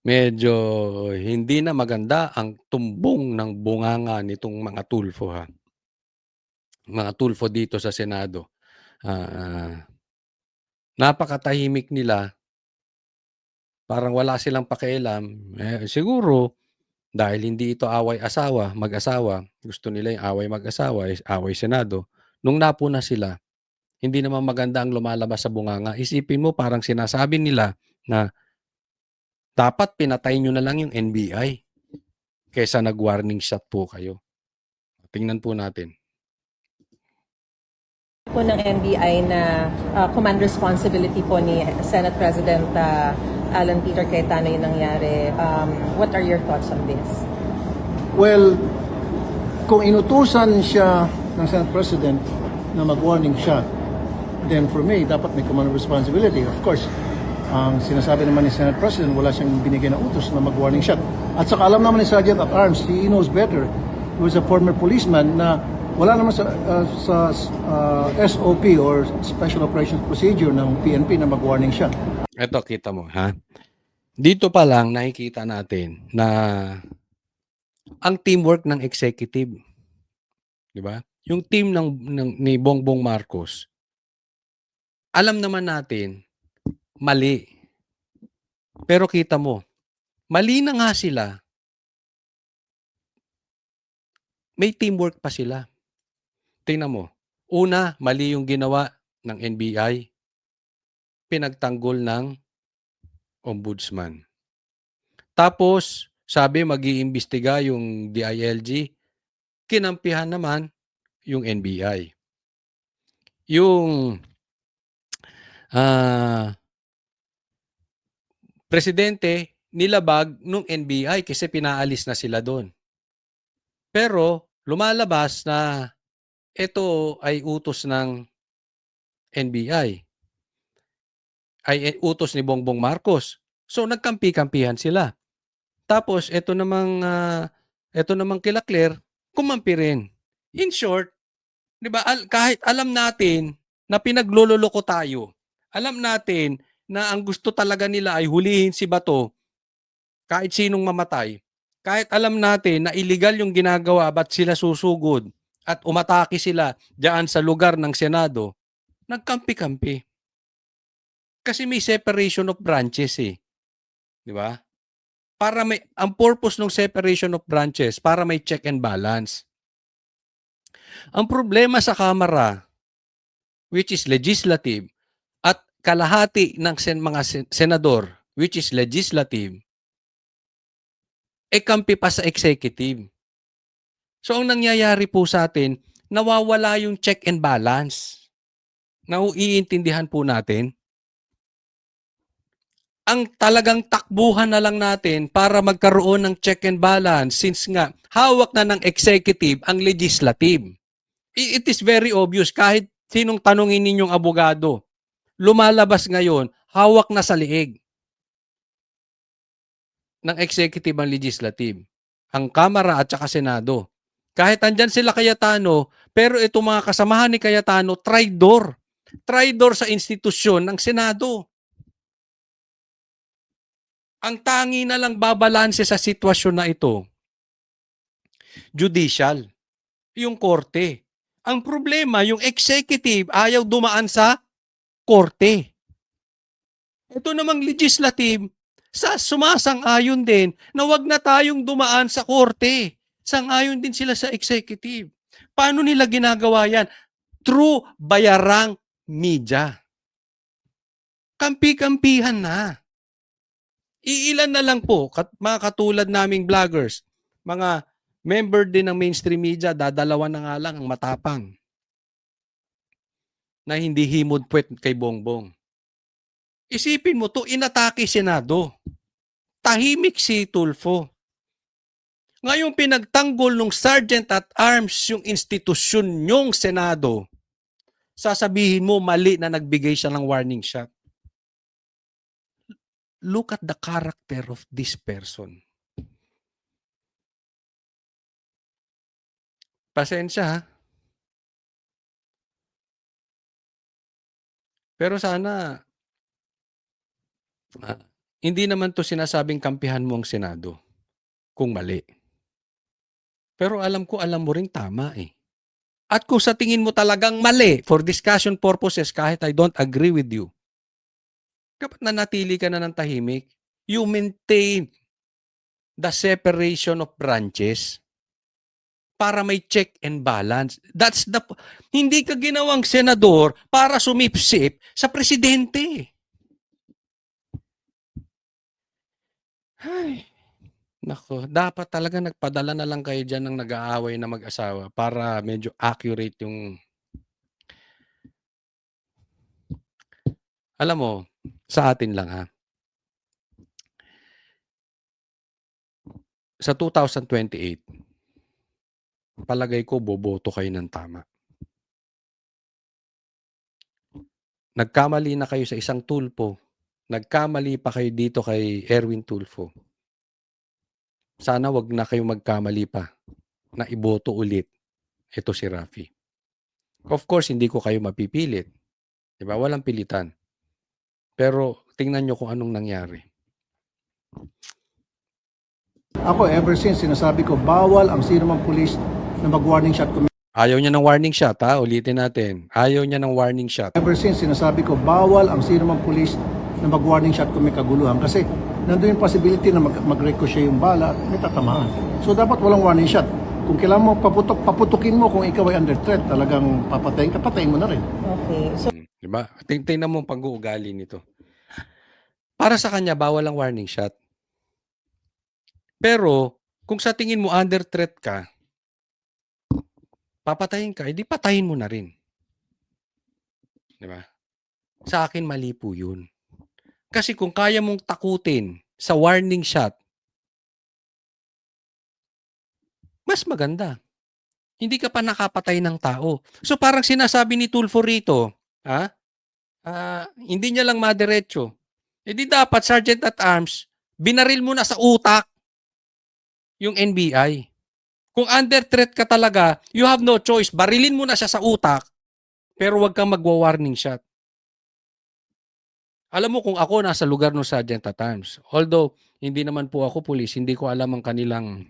Medyo hindi na maganda ang tumbong ng bunganga nitong mga Tulfo, ha. Mga Tulfo dito sa Senado, ah, napakatahimik nila, parang wala silang pakialam. Siguro dahil hindi ito mag-asawa, gusto nila yung away mag-asawa is away Senado. Nung napuna sila, hindi naman maganda ang lumalabas sa bunganga. Isipin mo parang sinasabi nila na dapat pinatay niyo na lang yung NBI kaysa nag-warning shot po kayo. Tingnan po natin. Po ng NBI na command responsibility po ni Senate President Alan Peter Cayetano yung nangyari. What are your thoughts on this? Well, kung inutusan siya ng Senate President na mag-warning shot, then for me, dapat may command responsibility. Of course, ang sinasabi naman ni Senate President, wala siyang binigay na utos na mag-warning shot. At saka alam naman ni Sergeant at Arms, he knows better. He was a former policeman na wala naman sa SOP or Special Operations Procedure ng PNP na mag-warning shot. Eto, kita mo, ha? Dito pa lang nakikita natin na ang teamwork ng executive, 'di ba? Yung team ni Bongbong Marcos, alam naman natin mali. Pero kita mo, mali na nga sila, may teamwork pa sila. Tingnan mo, una, mali yung ginawa ng NBI, pinagtanggol ng ombudsman. Tapos, sabi mag-iimbestiga yung DILG, kinampihan naman yung NBI. Yung presidente nilabag nung NBI kasi pinaalis na sila doon. Pero lumalabas na ito ay utos ng NBI, ay utos ni Bongbong Marcos. So nagkampi-kampihan sila. Tapos ito namang kila Claire, kumampi rin. In short, 'di ba, kahit alam natin na pinaglololoko tayo, alam natin na ang gusto talaga nila ay hulihin si Bato, kahit sinong mamatay, kahit alam natin na illegal yung ginagawa, ba't sila susugod at umatake sila diyan sa lugar ng Senado, nagkampi-kampi. Kasi may separation of branches eh. Di ba? Ang purpose ng separation of branches, para may check and balance. Ang problema sa Kamara, which is legislative, at kalahati ng mga senador, which is legislative, kampi pa sa executive. So ang nangyayari po sa atin, nawawala yung check and balance. Iintindihan po natin. Ang talagang takbuhan na lang natin para magkaroon ng check and balance since nga hawak na ng executive ang legislative. It is very obvious kahit sinong tanungin ninyong abogado. Lumalabas ngayon, hawak na sa liig ng executive ang legislative. Ang Kamara at saka Senado. Kahit andyan sila Cayetano, pero itong mga kasamahan ni Cayetano, traidor. Traidor sa institusyon ng Senado. Ang tangi na lang babalanse sa sitwasyon na ito, judicial, yung korte. Ang problema, yung executive ayaw dumaan sa korte. Ito namang legislative, sumasang-ayon din na wag na tayong dumaan sa korte. Sang-ayon din sila sa executive. Paano nila ginagawa yan? Through bayarang media. Kampi-kampihan na. Iilan na lang po, mga katulad naming vloggers, mga member din ng mainstream media, dadalawa na nga lang ang matapang na hindi himod puwet kay Bongbong. Isipin mo to, inatake Senado. Tahimik si Tulfo. Ngayong pinagtanggol ng Sergeant at Arms yung institusyon nyong Senado, sasabihin mo mali na nagbigay siya ng warning shot. Look at the character of this person. Pasensya ha. Pero sana hindi naman 'to sinasabing kampihan mo ang Senado kung mali. Pero alam ko alam mo ring tama, eh. At kung sa tingin mo talagang mali for discussion purposes kahit I don't agree with you, dapat nanatili ka na ng tahimik. You maintain the separation of branches para may check and balance. Hindi ka ginawang senador para sumipsip sa presidente. Ay, nako, dapat talaga nagpadala na lang kayo diyan ng nag-aaway na mag-asawa para medyo accurate yung alam mo, sa atin lang ha. Sa 2028, palagay ko boboto kayo ng tama. Nagkamali na kayo sa isang Tulfo. Nagkamali pa kayo dito kay Erwin Tulfo. Sana wag na kayo magkamali pa na iboto ulit ito si Raffy. Of course, hindi ko kayo mapipilit. 'Di ba? Walang pilitan. Pero tingnan nyo kung anong nangyari. Ako, ever since, sinasabi ko, bawal ang sino mang pulis na mag-warning shot kung Ayaw niya ng warning shot, ha? Ulitin natin. Ayaw niya ng warning shot. ever since, sinasabi ko, bawal ang sino mang pulis na mag-warning shot kung may kaguluhan. Kasi nandun yung possibility na mag-ricochet yung bala at may tatamaan. So dapat walang warning shot. Kung kailangan mo paputukin mo kung ikaw ay under threat, talagang patayin mo na rin. Okay. So, Diba? Tingnan mo ang pag-uugali nito. Para sa kanya, bawal ang warning shot. Pero, kung sa tingin mo under threat ka, papatayin ka, edi patayin mo na rin. Diba? Sa akin, mali po yun. Kasi kung kaya mong takutin sa warning shot, mas maganda. Hindi ka pa nakapatay ng tao. So parang sinasabi ni Tulfo rito, hindi niya lang madiretso. Eh di dapat, Sergeant at Arms, binaril mo na sa utak yung NBI. Kung under threat ka talaga, you have no choice. Barilin mo na siya sa utak, pero wag kang magwa-warning shot. Alam mo kung ako nasa lugar ng Sergeant at Arms, although hindi naman po ako pulis, hindi ko alam ang kanilang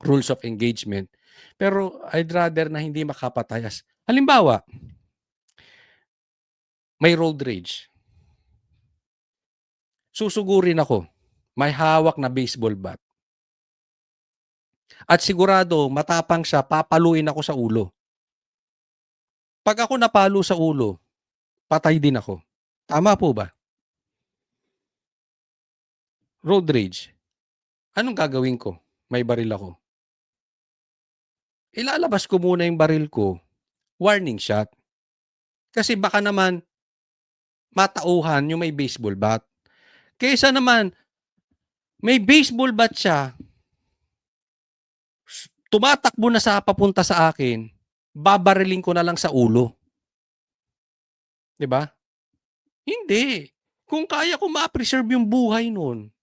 rules of engagement, pero I'd rather na hindi makapatayas. Halimbawa, may road rage. Susugurin ako. May hawak na baseball bat. At sigurado, matapang siya, papaluin ako sa ulo. Pag ako napalo sa ulo, patay din ako. Tama po ba? Road rage. Anong gagawin ko? May baril ako. Ilalabas ko muna yung baril ko, warning shot. Kasi baka naman matauhan yung may baseball bat. Kaysa naman, may baseball bat siya, tumatakbo na sa papunta sa akin, babariling ko na lang sa ulo. 'Di ba? Hindi. Kung kaya ko ma-preserve yung buhay nun,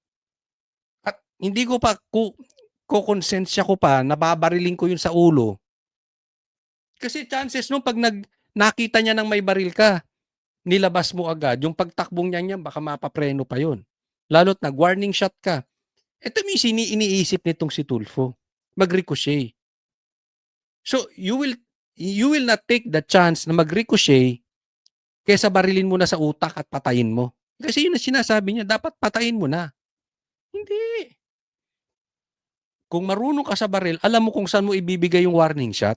at hindi ko pa kukonsensya ko pa na babariling ko yun sa ulo. Kasi chances nung pag nakita niya ng may baril ka, nilabas mo agad, yung pagtakbong niya baka mapapreno pa yun. Lalo't nag-warning shot ka. Ito yung iniisip nitong si Tulfo. Mag-ricochet. So, you will not take the chance na mag-ricochet kaysa barilin mo na sa utak at patayin mo. Kasi yun ang sinasabi niya, dapat patayin mo na. Hindi. Kung marunong ka sa baril, alam mo kung saan mo ibibigay yung warning shot.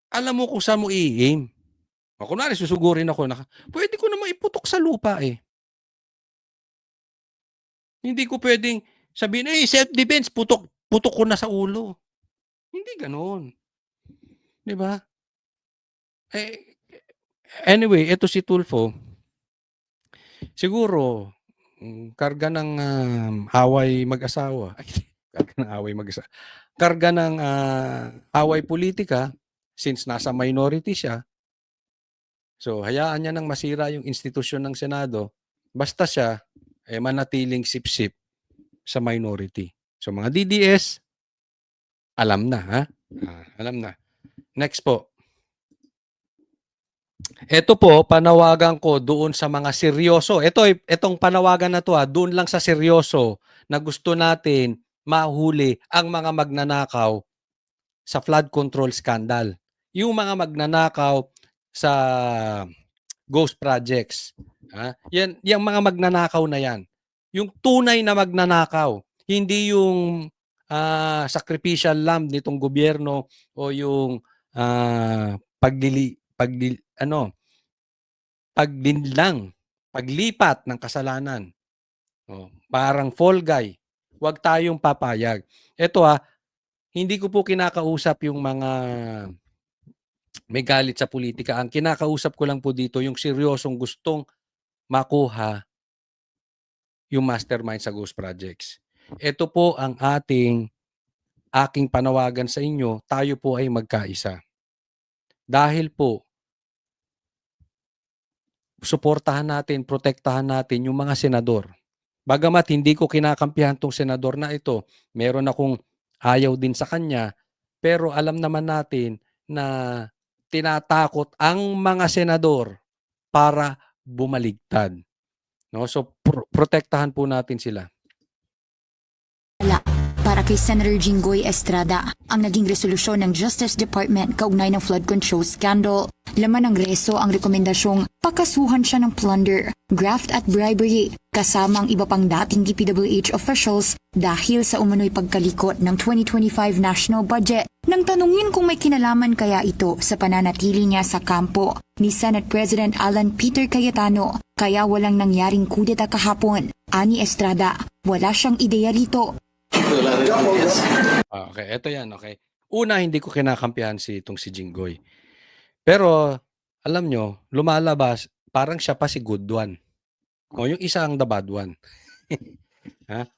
Alam mo kung saan mo i-aim. O kunwari, susugurin ako, pwede ko naman iputok sa lupa eh. Hindi ko pwedeng sabihin, self-defense, putok ko na sa ulo. Hindi ganoon. 'Di ba? Anyway, ito si Tulfo, siguro, karga ng away mag-asawa. Karga ng away mag-asawa. Karga ng away politika, since nasa minority siya. So, hayaan niya nang masira yung institusyon ng Senado, basta siya manatiling sip-sip sa minority. So, mga DDS, alam na, ha? Alam na. Next po. Ito po, panawagan ko doon sa mga seryoso. Itong panawagan na to doon lang sa seryoso na gusto natin mahuli ang mga magnanakaw sa flood control scandal. Yung mga magnanakaw sa ghost projects. Yan, yung mga magnanakaw na yan. Yung tunay na magnanakaw. Hindi yung sacrificial lamb nitong gobyerno o yung paglinlang, paglipat ng kasalanan. Parang fall guy. Huwag tayong papayag. Ito hindi ko po kinakausap yung mga may galit sa politika. Ang kinakausap ko lang po dito yung seryosong gustong makuha yung mastermind sa ghost projects. Ito po ang aking panawagan sa inyo. Tayo po ay magkaisa. Dahil po, suportahan natin, protektahan natin yung mga senador. Bagamat hindi ko kinakampihan tong senador na ito, meron akong ayaw din sa kanya, pero alam naman natin na tinatakot ang mga senador para bumaligtad. No? So, protektahan po natin sila. Para kay Senator Jinggoy Estrada, ang naging resolusyon ng Justice Department kaugnay ng flood control scandal. Laman ng reso ang rekomendasyong pakasuhan siya ng plunder, graft at bribery, kasama ang iba pang dating DPWH officials dahil sa umano'y pagkalikot ng 2025 national budget. Nang tanungin kung may kinalaman kaya ito sa pananatili niya sa kampo ni Senate President Alan Peter Cayetano, kaya walang nangyaring kudeta kahapon. Ani Estrada, wala siyang ideya rito. Okay, ito yan, okay. Una, hindi ko kinakampihan itong si Jinggoy. Pero, alam nyo, lumalabas, parang siya pa si good one. O, yung isa ang the bad one.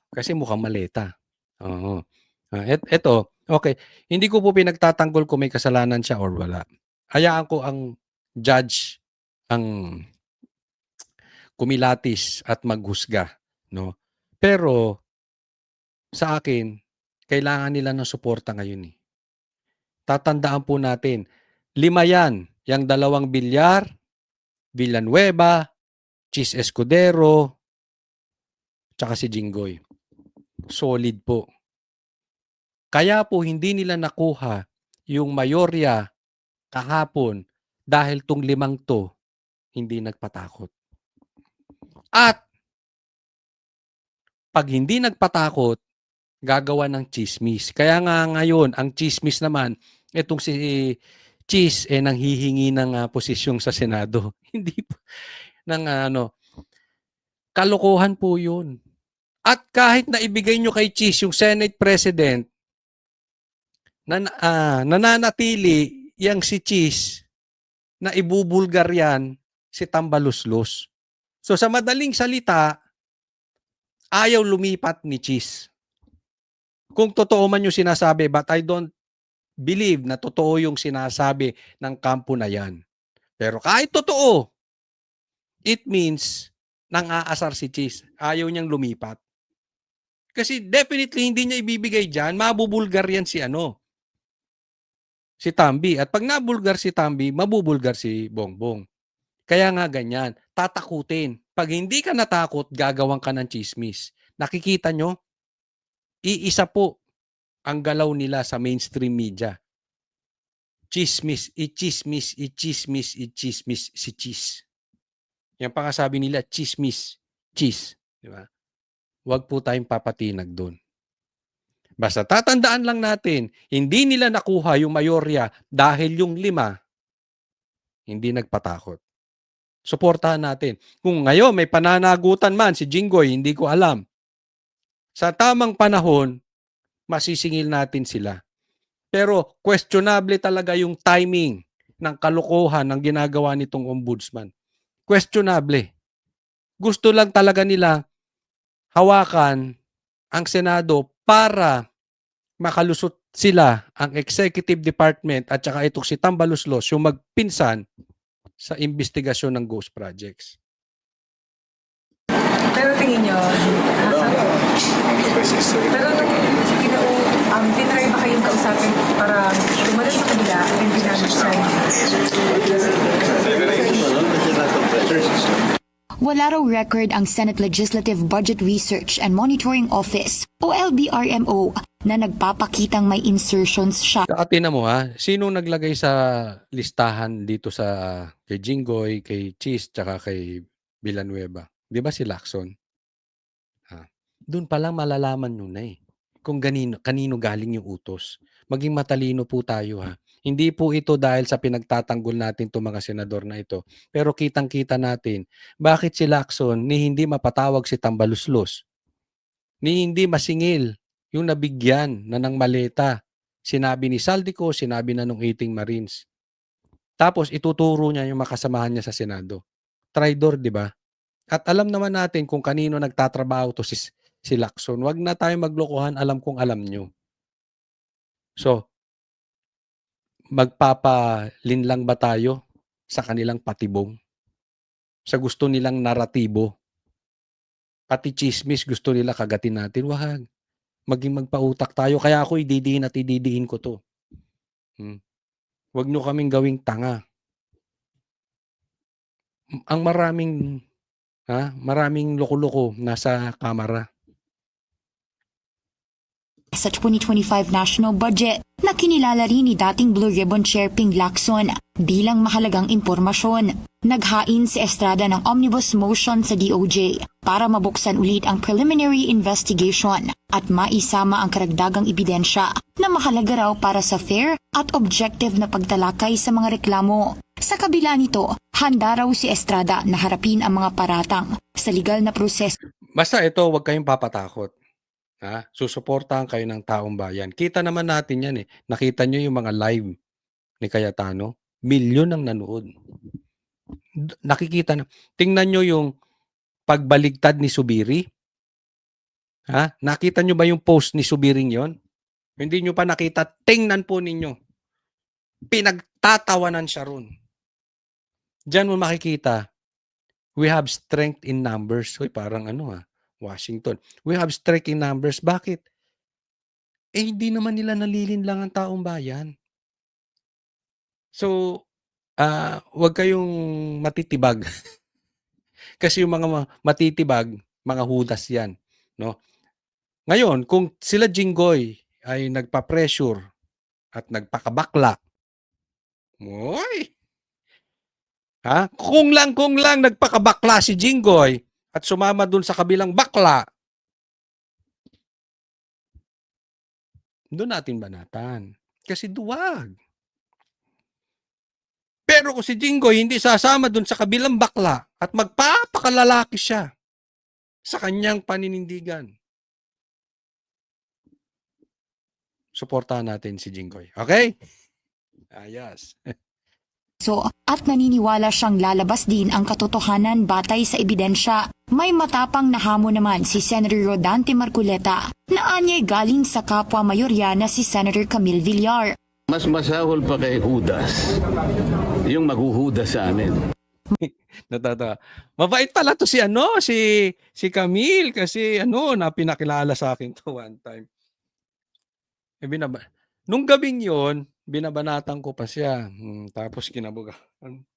Kasi mukhang maleta. Oo. Ito, okay. Hindi ko po pinagtatanggol kung may kasalanan siya or wala. Hayaan ko ang judge ang kumilatis at maghusga. No? Pero, sa akin, kailangan nila ng suporta ngayon. Tatandaan po natin, 5 yan. Yang 2 Bilyar, Villanueva, Chis Escudero, tsaka si Jinggoy. Solid po. Kaya po hindi nila nakuha yung mayorya kahapon dahil tong 5 to hindi nagpatakot. At pag hindi nagpatakot, gagawa ng chismis. Kaya nga ngayon, ang chismis naman, itong si Chis nanghihingi ng posisyong sa Senado. Hindi po ng kalokohan po 'yun. At kahit na ibigay nyo kay Chis yung Senate President, nananatili yang si Chis na ibubulgar yan si Tambaluslos. So sa madaling salita, ayaw lumipat ni Chis. Kung totoo man yung sinasabi, but I don't believe na totoo yung sinasabi ng kampo na yan. Pero kahit totoo, it means nang-aasar si Chis. Ayaw niyang lumipat. Kasi definitely hindi niya ibibigay dyan, mabubulgar yan si Tambi. At pag nabulgar si Tambi, mabubulgar si Bongbong. Kaya nga ganyan, tatakutin. Pag hindi ka natakot, gagawan ka ng chismis. Nakikita nyo? Iisa po ang galaw nila sa mainstream media. Chismis, i-chismis, i-chismis, i-chismis si Chis. Yan pa sabi nila, chismis, Chis. Di ba? Huwag po tayong papatinag doon. Basta tatandaan lang natin, hindi nila nakuha yung mayorya dahil yung 5 hindi nagpatakot. Suportahan natin. Kung ngayon may pananagutan man si Jinggoy, hindi ko alam. Sa tamang panahon, masisingil natin sila. Pero questionable talaga yung timing ng kalokohan ng ginagawa nitong ombudsman. Questionable. Gusto lang talaga nila hawakan ang Senado para makalusot sila ang executive department at saka itong si Tambaluslos yung magpinsan sa investigasyon ng ghost projects. Pero tingin nyo, pero nung tinry ba kayong kausapin para umalis sa kanila and hindi namin sign? Wala raw record ang Senate Legislative Budget Research and Monitoring Office o LBRMO na nagpapakitang may insertions siya Tingnan mo ha, sinong naglagay sa listahan dito sa kay Jinggoy, kay Cheese, tsaka kay Villanueva? Di ba si Lacson? Doon pa lang malalaman nyo na kung kanino galing yung utos. Maging matalino po tayo ha. Hindi po ito dahil sa pinagtatanggol natin itong mga senador na ito. Pero kitang-kita natin, bakit si Lacson ni hindi mapatawag si Tambaluslos? Ni hindi masingil yung nabigyan na ng maleta. Sinabi ni Saldico, sinabi na nung 18 Marines. Tapos ituturo niya yung makasamahan niya sa Senado. Traidor, di ba? At alam naman natin kung kanino nagtatrabaho to si Lacson. Wag na tayo maglokohan, alam kong alam nyo. So, magpapalinlang ba tayo sa kanilang patibong? Sa gusto nilang naratibo? Pati chismis gusto nila kagatin natin. Wag. Maging magpautak tayo. Kaya ako ididiin ko to. Wag nyo kaming gawing tanga. Ang maraming loko-loko nasa kamara. sa 2025 national budget na kinilala rin ni dating Blue Ribbon Chair Ping Lacson bilang mahalagang impormasyon. Naghain si Estrada ng omnibus motion sa DOJ para mabuksan ulit ang preliminary investigation at maisama ang karagdagang ebidensya na mahalaga raw para sa fair at objective na pagtalakay sa mga reklamo. Sa kabila nito, handa raw si Estrada na harapin ang mga paratang sa legal na proseso. Basta ito, huwag kayong papatakot. Susuportahan kayo ng taong bayan. Kita naman natin yan . Nakita nyo yung mga live ni Cayetano? Milyon ang nanood. Nakikita na. Tingnan nyo yung pagbaligtad ni Subiri. Nakita nyo ba yung post ni Subiring yon? Hindi nyo pa nakita, tingnan po ninyo. Pinagtatawanan siya ron. Diyan mo makikita, we have strength in numbers. Uy, parang Washington. We have strength in numbers. Bakit? Hindi naman nila nalilin lang ang taong bayan. So, wag kayong matitibag. Kasi yung mga matitibag, mga hudas yan. No? Ngayon, kung sila Jinggoy ay nagpa-pressure at nagpakabaklak, kung lang nagpakabakla si Jinggoy at sumama dun sa kabilang bakla, doon natin banatan. Kasi duwag. Pero kung si Jinggoy hindi sasama dun sa kabilang bakla at magpapakalalaki siya sa kanyang paninindigan, suportahan natin si Jinggoy. Okay? Ayos. At naniniwala siyang lalabas din ang katotohanan batay sa ebidensya. May matapang na hamon naman si Senator Rodante Marcoleta na anya'y galing sa kapwa mayorya na si Senator Camille Villar. Mas masahol pa kay Judas yung maghuhudas sa amin. Natatawa. Mabait pala to si Camille kasi na pinakilala sa akin to one time. Nung gabing yon, binabanatan ko pa siya. Tapos kinabuga,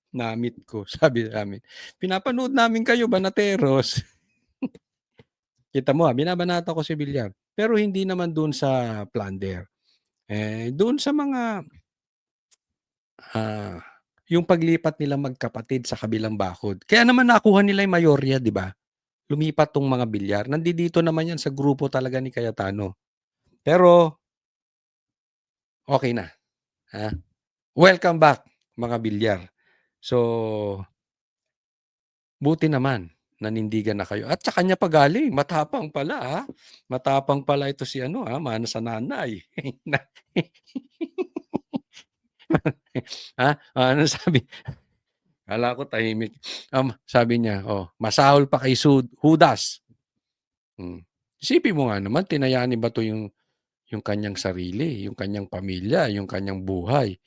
na-meet ko. Sabi namin, pinapanood namin kayo, Banateros. Kita mo, binabanatan ko si Villar. Pero hindi naman doon sa plunder. Doon sa mga, yung paglipat nila magkapatid sa kabilang bakod. Kaya naman nakuha nila yung mayorya, di ba? Lumipat tong mga Villar. Nandito naman yan sa grupo talaga ni Cayetano. Pero, okay na. Welcome back, mga Villar. So, buti naman, nanindigan na kayo. At sa kanya pa galing, matapang pala. Matapang pala ito si mana sa nanay. Ano sabi? Kala ko tahimik. Sabi niya, masahol pa kay Judas. Isipin mo nga naman, tinayani ba to yung kanyang sarili, yung kanyang pamilya, yung kanyang buhay.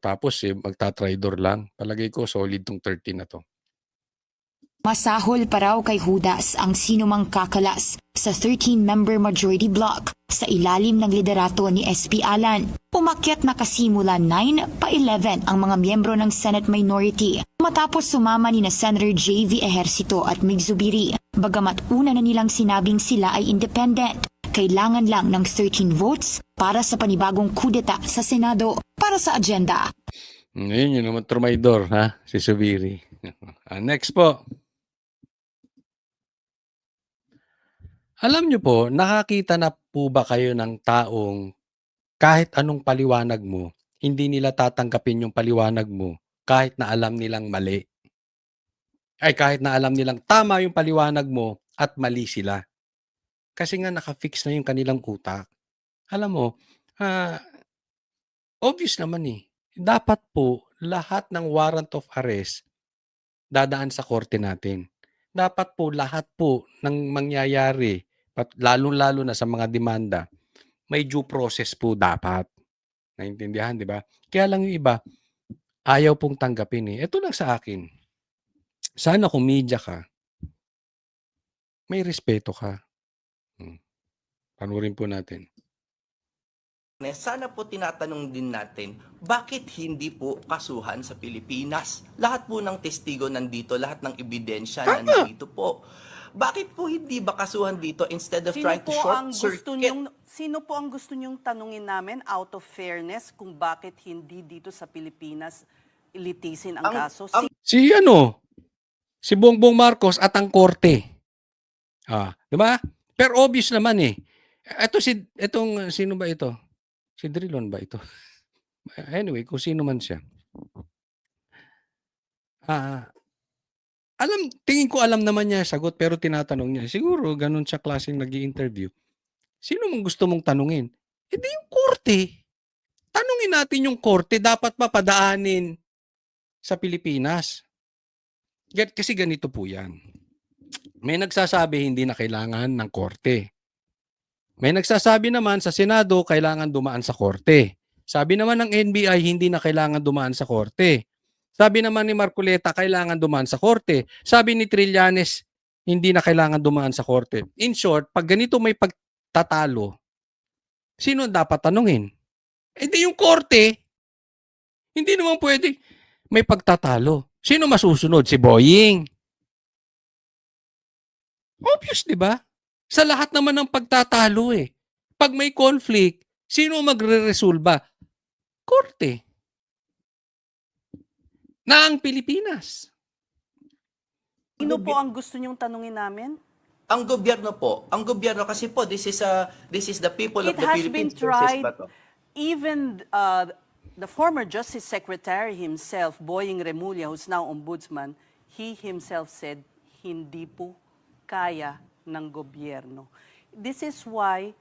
Tapos magtatraidor lang. Palagay ko solid tong 13 na to. Masahol pa raw kay Judas ang sinumang kakalas sa 13-member majority bloc sa ilalim ng liderato ni SP Alan. Umakyat na kasimula 9 pa 11 ang mga miyembro ng Senate minority Matapos sumama ni na Senator J.V. Ejercito at Mig Zubiri, bagamat una na nilang sinabing sila ay independent, kailangan lang ng 13 votes para sa panibagong kudeta sa Senado para sa agenda. Ngayon yun naman trumaydor, ha? Si Zubiri. Next po. Alam nyo po, nakakita na po ba kayo ng taong kahit anong paliwanag mo, hindi nila tatanggapin yung paliwanag mo kahit na alam nilang mali? Ay, kahit na alam nilang tama yung paliwanag mo at mali sila. Kasi nga nakafix na yung kanilang utak. Alam mo, obvious naman eh. Dapat po lahat ng warrant of arrest dadaan sa korte natin. Dapat po lahat po ng mangyayari, lalo-lalo na sa mga demanda, may due process po dapat. Naintindihan, di ba? Kaya lang yung iba, ayaw pong tanggapin eh. Ito lang sa akin. Sana kung media ka, may respeto ka. Panurin po natin. Sana po tinatanong din natin, bakit hindi po kasuhan sa Pilipinas? Lahat po ng testigo nandito, lahat ng ebidensya nandito po. Bakit po hindi ba kasuhan dito instead of trying to short circuit? Sino po ang gusto niyong tanungin namin out of fairness kung bakit hindi dito sa Pilipinas ilitisin ang kaso? Si Bongbong Marcos at ang korte. Di ba? Pero obvious naman eh. Itong sino ba ito? Si Drilon ba ito? Anyway, kung sino man siya. Tingin ko alam naman niya sagot pero tinatanong niya. Siguro ganun siya klaseng nag-i-interview. Sino mong gusto mong tanungin? Hindi yung korte. Tanungin natin yung korte. Dapat papadaanin sa Pilipinas. Kasi ganito po yan. May nagsasabi hindi na kailangan ng korte. May nagsasabi naman sa Senado kailangan dumaan sa korte. Sabi naman ng NBI hindi na kailangan dumaan sa korte. Sabi naman ni Marcoleta kailangan dumaan sa korte. Sabi ni Trillanes hindi na kailangan dumaan sa korte. In short, pag ganito may pagtatalo, sino dapat tanungin? Hindi yung korte. Hindi naman pwede may pagtatalo. Sino masusunod? Si Boying. Obvious, di ba? Sa lahat naman ng pagtatalo eh. Pag may conflict, sino magre-resolba? Korte. Na ang Pilipinas. Sino po ang gusto niyong tanungin namin? Ang gobyerno po, kasi po this is the people of It the has been Philippines. tried. Even the former Justice Secretary himself, Boying Remulla, who's now ombudsman, he himself said hindi po kaya ng gobyerno. This is why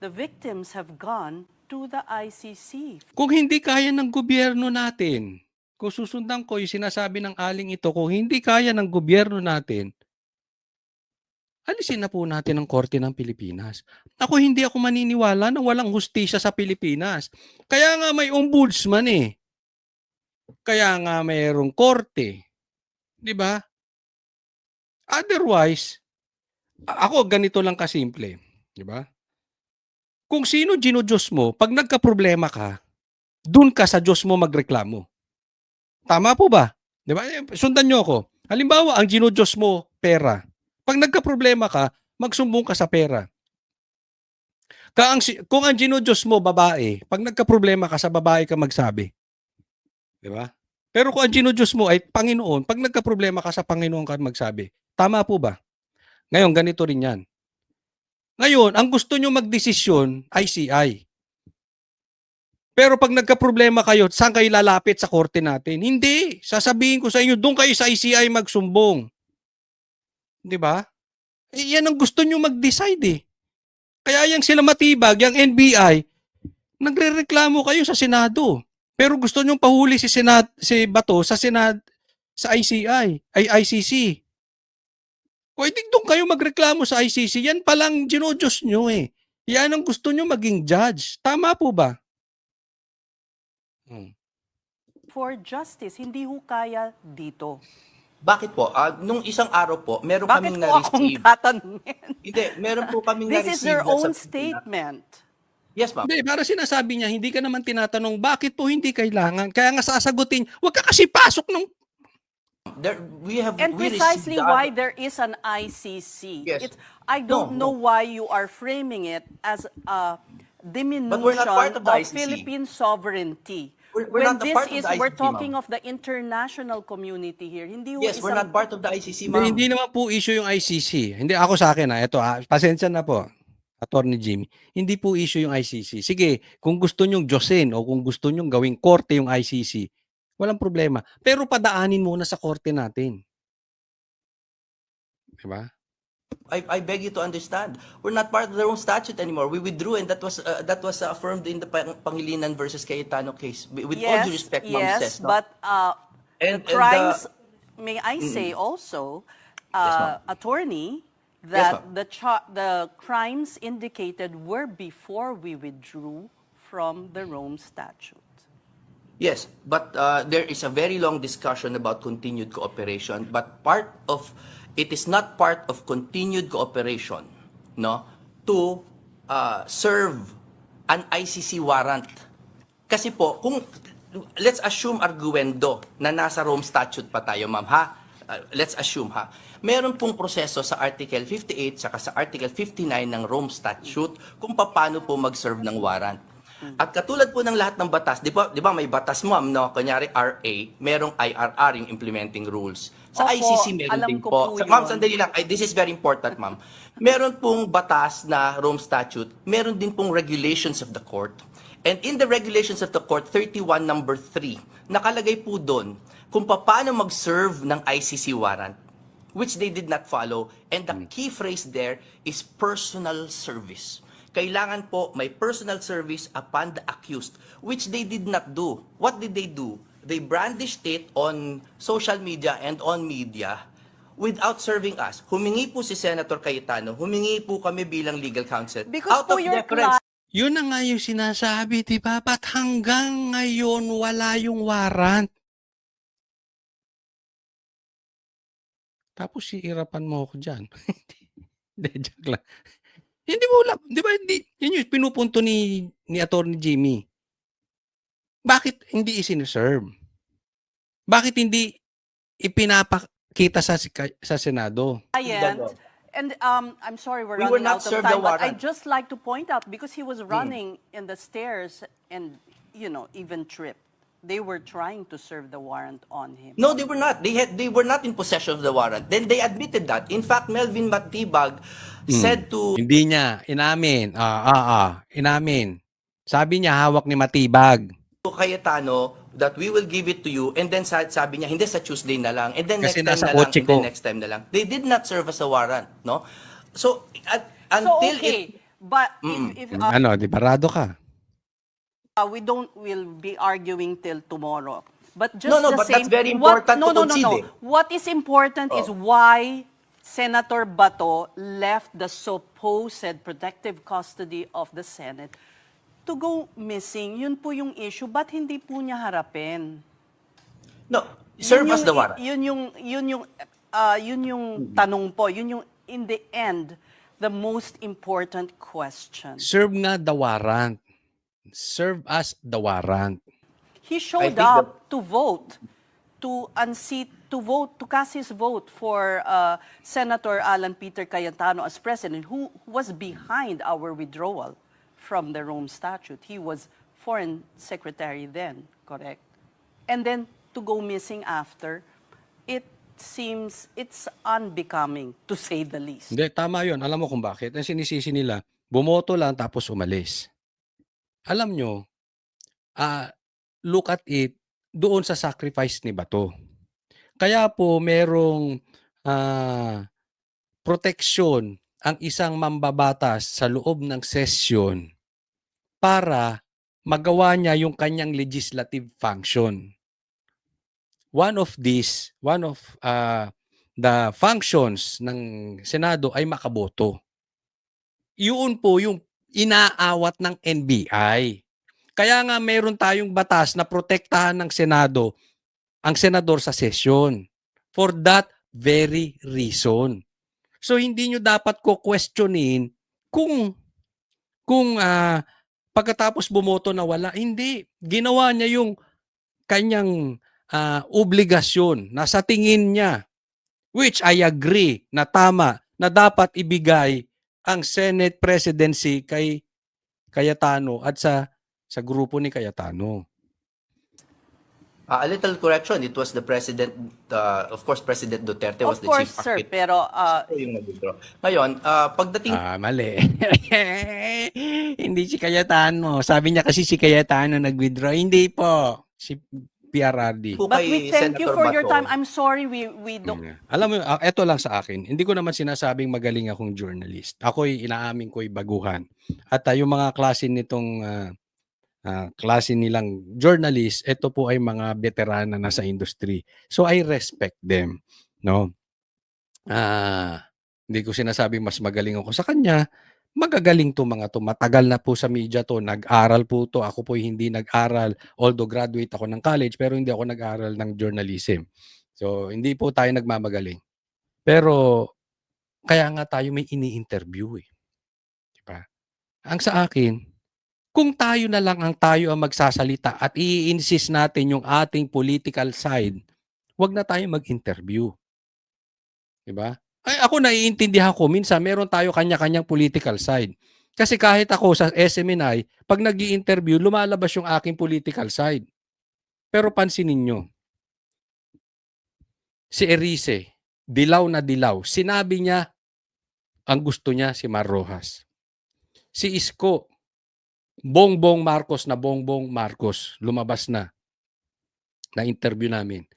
the victims have gone to the ICC. Kung hindi kaya ng gobyerno natin, kung susundan ko yung sinasabi ng aling ito, kung hindi kaya ng gobyerno natin, alisin na po natin ang korte ng Pilipinas. Hindi ako maniniwala na walang hustisya sa Pilipinas. Kaya nga may ombudsman eh. Kaya nga mayroong korte. Di ba? Otherwise, ako ganito lang kasimple. Di ba? Kung sino ginudiyos mo, pag nagka-problema ka, dun ka sa Diyos mo magreklamo. Tama po ba? Di ba? Sundan nyo ako. Halimbawa, ang ginudiyos mo, pera. Pag nagka-problema ka, magsumbong ka sa pera. Kung ang ginudiyos mo, babae, pag nagka-problema ka sa babae ka magsabi. Di ba? Pero kung ang ginudiyos mo ay Panginoon, pag nagka-problema ka sa Panginoon ka magsabi. Tama po ba? Ngayon, ganito rin yan. Ngayon, ang gusto nyo magdesisyon, ICI. Pero pag nagka-problema kayo, saan kayo lalapit sa korte natin? Hindi. Sasabihin ko sa inyo, doon kayo sa ICI magsumbong. Di ba? Yan ang gusto nyo mag-decide eh. Kaya yung sila matibag, yung NBI, nagre-reklamo kayo sa Senado. Pero gusto nyo pahuli si Bato sa ICI, ay ICC. Pwede doon kayo magreklamo sa ICC. Yan palang ginodiyos nyo eh. Yan ang gusto nyo maging judge. Tama po ba? For justice, hindi ho kaya dito. Bakit po? Nung isang araw po, meron Bakit kaming po akong na-receive. tatanungin? Hindi, meron po kaming This na-receive. is their na own sabi- statement. Yes, ma'am. Hindi, para sinasabi niya, hindi ka naman tinatanong, bakit po hindi kailangan? Kaya nga sasagutin, huwag ka kasi pasok ng And we precisely received the why other- there is an ICC. Yes. I don't No, know why you are framing it as a diminution we're not part of the ICC. Philippine sovereignty. We're when not a this part of is, the we're ICC, talking ma'am. of the international community here. Hindi ho Yes, we're isang- not part of the ICC, Hindi, ma'am. hindi naman po issue yung ICC. Hindi ako sa akin ito pasensya na po. Attorney Jimmy, hindi po issue yung ICC. Sige, kung gusto nyong Diyosin o kung gusto nyong gawing korte yung ICC, walang problema. Pero padaanin muna sa korte natin. Diba? I beg you to understand. We're not part of the Rome Statute anymore. We withdrew, and that was affirmed in the Pangilinan versus Cayetano case. With all due respect, Ma'am yes, Cess, no? but And- the crimes, may I say also, ma'am. attorney, Yes, that ma'am. the crimes indicated were before we withdrew from the Rome Statute. Yes, but there is a very long discussion about continued cooperation. But it is not part of continued cooperation, no, to serve an ICC warrant. Kasi po, let's assume arguendo na nasa Rome Statute pa tayo, ma'am, ha? Let's assume, ha? Meron pong proseso sa Article 58 saka sa Article 59 ng Rome Statute kung paano po mag-serve ng warrant. At katulad po ng lahat ng batas, di ba may batas, ma'am, no? Kunyari RA, merong IRR, yung implementing rules. Sa Opo, ICC meron alam din ko po. po Ma'am, yun. sandali lang. This is very important, ma'am. Meron pong batas na Rome Statute, meron din pong regulations of the court. And in the regulations of the court, 31 number 3, nakalagay po doon kung paano mag-serve ng ICC warrant, which they did not follow. And the key phrase there is personal service. Kailangan po may personal service upon the accused, which they did not do. What did they do? They brandished it on social media and on media without serving us. Humingi po si Senator Cayetano, humingi po kami bilang legal counsel. Because out po of your deference. Yun na nga yung sinasabi, di ba? Ba't hanggang ngayon wala yung warrant? Tapos iirapan mo ako dyan. Hindi, joke lang. Hindi mo lang, di ba? Yun yung pinupunto ni Attorney Jimmy. Bakit hindi isineserve? Bakit hindi ipinapakita sa Senado? Client, and I'm sorry we're We were running not out of served the time, but I'd warrant. just like to point out, because he was running in the stairs and, even tripped. They were trying to serve the warrant on him. No, they were not. They were not in possession of the warrant. Then they admitted that. In fact, Melvin Matibag said to Hindi niya. Inamin. Inamin. Sabi niya, hawak ni Matibag. Cayetano that we will give it to you, and then sabi niya, hindi, sa Tuesday na lang, and then Kasi next time nasa na lang, kotse and then ko. next time na lang. They did not serve as a warrant, no? So, So, until okay, it... but if Ano, di barado ka? we'll be arguing till tomorrow. But just No, the but same, that's very important no, to no, no, no. concede. What is important is why Senator Bato left the supposed protective custody of the Senate to go missing. Yun po yung issue. Ba't hindi po niya harapin? No, serve Yun as yung- the warrant. Yun yung tanong po. Yun yung, in the end, the most important question. Serve nga the warrant. Serve as the warrant. He showed think up to vote, to cast his vote for Senator Alan Peter Cayetano as president, who was behind our withdrawal from the Rome Statute. He was foreign secretary then, correct? And then to go missing after, it seems it's unbecoming, to say the least. Hindi, tama yun. Alam mo kung bakit? Ang sinisisi nila, bumoto lang tapos umalis. Alam nyo, look at it doon sa sacrifice ni Bato. Kaya po merong proteksyon ang isang mambabatas sa loob ng session para magawa niya yung kanyang legislative function. One of the functions ng Senado ay makaboto. Yun po yung inaawat ng NBI. Kaya nga meron tayong batas na protektahan ng Senado ang senador sa session for that very reason. So hindi nyo dapat ko-questionin kung pagkatapos bumoto na wala. Hindi. Ginawa niya yung kanyang obligasyon na sa tingin niya, which I agree na tama, na dapat ibigay ang Senate presidency kay Cayetano at sa grupo ni Cayetano. A little correction, it was the President, of course, President Duterte was Of the course, chief sir, architect. pero Siya yung nag-withdraw. Ngayon, pagdating Mali. Hindi si Cayetano. Sabi niya kasi si Cayetano nag-withdraw. Hindi po. Si PRRD. po but kay we thank you Senator for your Bato, time. I'm sorry we don't. Alam mo, eto lang sa akin. Hindi ko naman sinasabing magaling akong journalist. Ako'y inaamin ko'y baguhan. At yung mga klase nitong klase nilang journalist, ito po ay mga veterana na sa industry. So I respect them, no? Hindi ko sinasabing mas magaling ako sa kanya. Magagaling 'to mga 'to. Matagal na po sa media 'to. Nag-aral po 'to. Ako po hindi nag-aral. Although graduate ako ng college, pero hindi ako nag-aral ng journalism. So, hindi po tayo nagmamagaling. Pero kaya nga tayo may ini-interview, eh, 'di ba? Ang sa akin, kung tayo na lang tayo ang magsasalita at i-insist natin yung ating political side, 'wag na tayong mag-interview, 'di ba? Ay, ako naiintindihan ko minsan meron tayo kanya-kanyang political side. Kasi kahit ako sa SMNI, 'pag nag-i-interview lumalabas yung aking political side. Pero pansinin niyo, si Erice, dilaw na dilaw, sinabi niya ang gusto niya si Mar Rojas. Si Isko, Bongbong Marcos na Bongbong Marcos, lumabas na interview namin.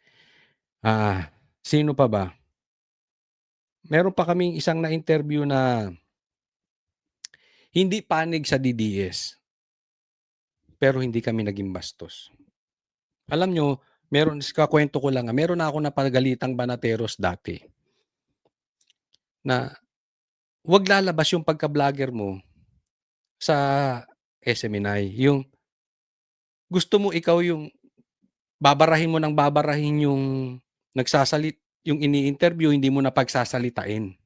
Sino pa ba? Meron pa kaming isang na-interview na hindi panig sa DDS, pero hindi kami naging bastos. Alam nyo, kakwento ko lang, meron na ako napagalitang banateros dati na wag lalabas yung pagka-vlogger mo sa SMNI. Yung gusto mo ikaw yung babarahin mo ng babarahin yung yung ini-interview, hindi mo na pagsasalitain.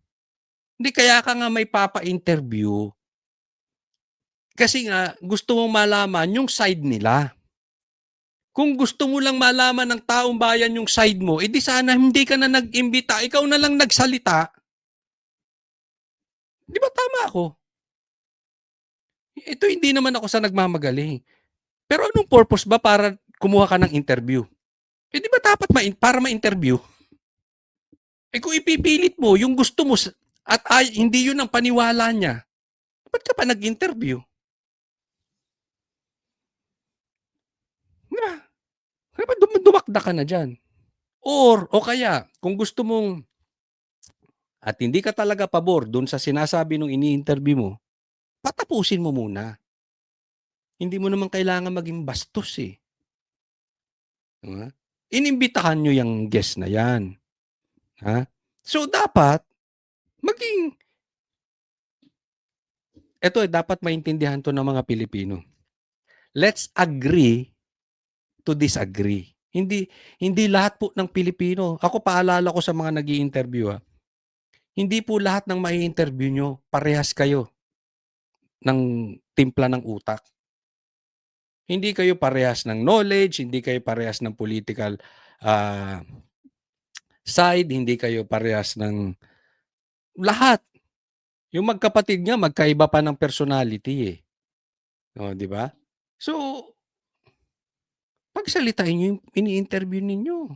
Hindi, kaya ka nga may papa-interview kasi nga gusto mong malaman yung side nila. Kung gusto mo lang malaman ng taong bayan yung side mo, edi sana hindi ka na nag-imbita, ikaw na lang nagsalita. Di ba tama ako? Ito hindi naman ako sa nagmamagaling. Pero anong purpose ba para kumuha ka ng interview? Eh di ba dapat para ma-interview? Eh kung ipipilit mo yung gusto mo at hindi yun ang paniwala niya, ba't ka pa nag-interview? Diba? Dapat dumakda ka na dyan. O kaya, kung gusto mong at hindi ka talaga pabor dun sa sinasabi nung ini-interview mo, patapusin mo muna. Hindi mo naman kailangan maging bastos, eh. Diba? Inimbitahan nyo yung guest na yan. Ha? So, dapat dapat maintindihan to ng mga Pilipino. Let's agree to disagree. Hindi lahat po ng Pilipino. Ako paalala ko sa mga nag-i-interview, hindi po lahat ng mai-interview nyo, parehas kayo ng timpla ng utak. Hindi kayo parehas ng knowledge, hindi kayo parehas ng political side, hindi kayo parehas ng lahat. Yung magkapatid nga, magkaiba pa ng personality, eh. O, di ba? So, pagsalitain nyo yung ini-interview ninyo.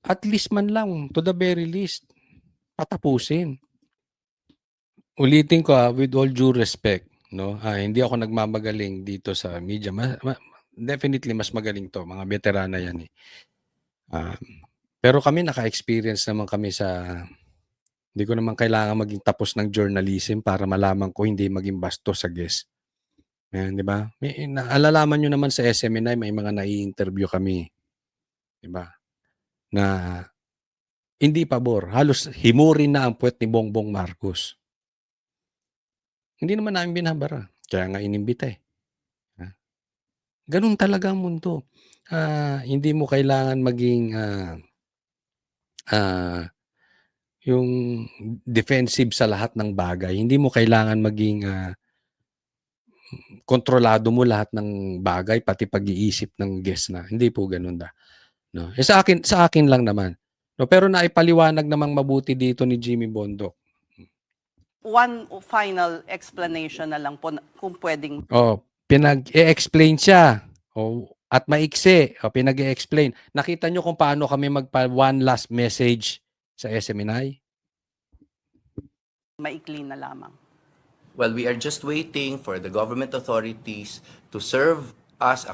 At least man lang, to the very least, patapusin. Ulitin ko, with all due respect, no? Hindi ako nagmamagaling dito sa media. Definitely mas magaling to, mga veterana yan, eh. Pero kami naka-experience naman kami hindi ko naman kailangan maging tapos ng journalism para malaman ko hindi maging bastos sa guest. Ayan, di ba? Alalaman nyo naman sa SMNI, may mga nai-interview kami. Di ba? Na hindi pabor. Halos himurin na ang puwet ni Bongbong Marcos. Hindi naman namin binabara. Kaya nga inimbita, eh. Ganun talaga ang mundo. Hindi mo kailangan maging yung defensive sa lahat ng bagay. Hindi mo kailangan maging kontrolado mo lahat ng bagay, pati pag-iisip ng guest na. Hindi po gano'n da. No? Sa akin lang naman. No, pero naipaliwanag namang mabuti dito ni Jimmy Bondoc. One final explanation na lang po kung pwedeng. Oh, pinag-e-explain siya. Oh, at maiksi. Oh, pinag-e-explain. Nakita nyo kung paano kami magpa one last message sa SMNI? Maikli na lamang. Well, we are just waiting for the government authorities to serve us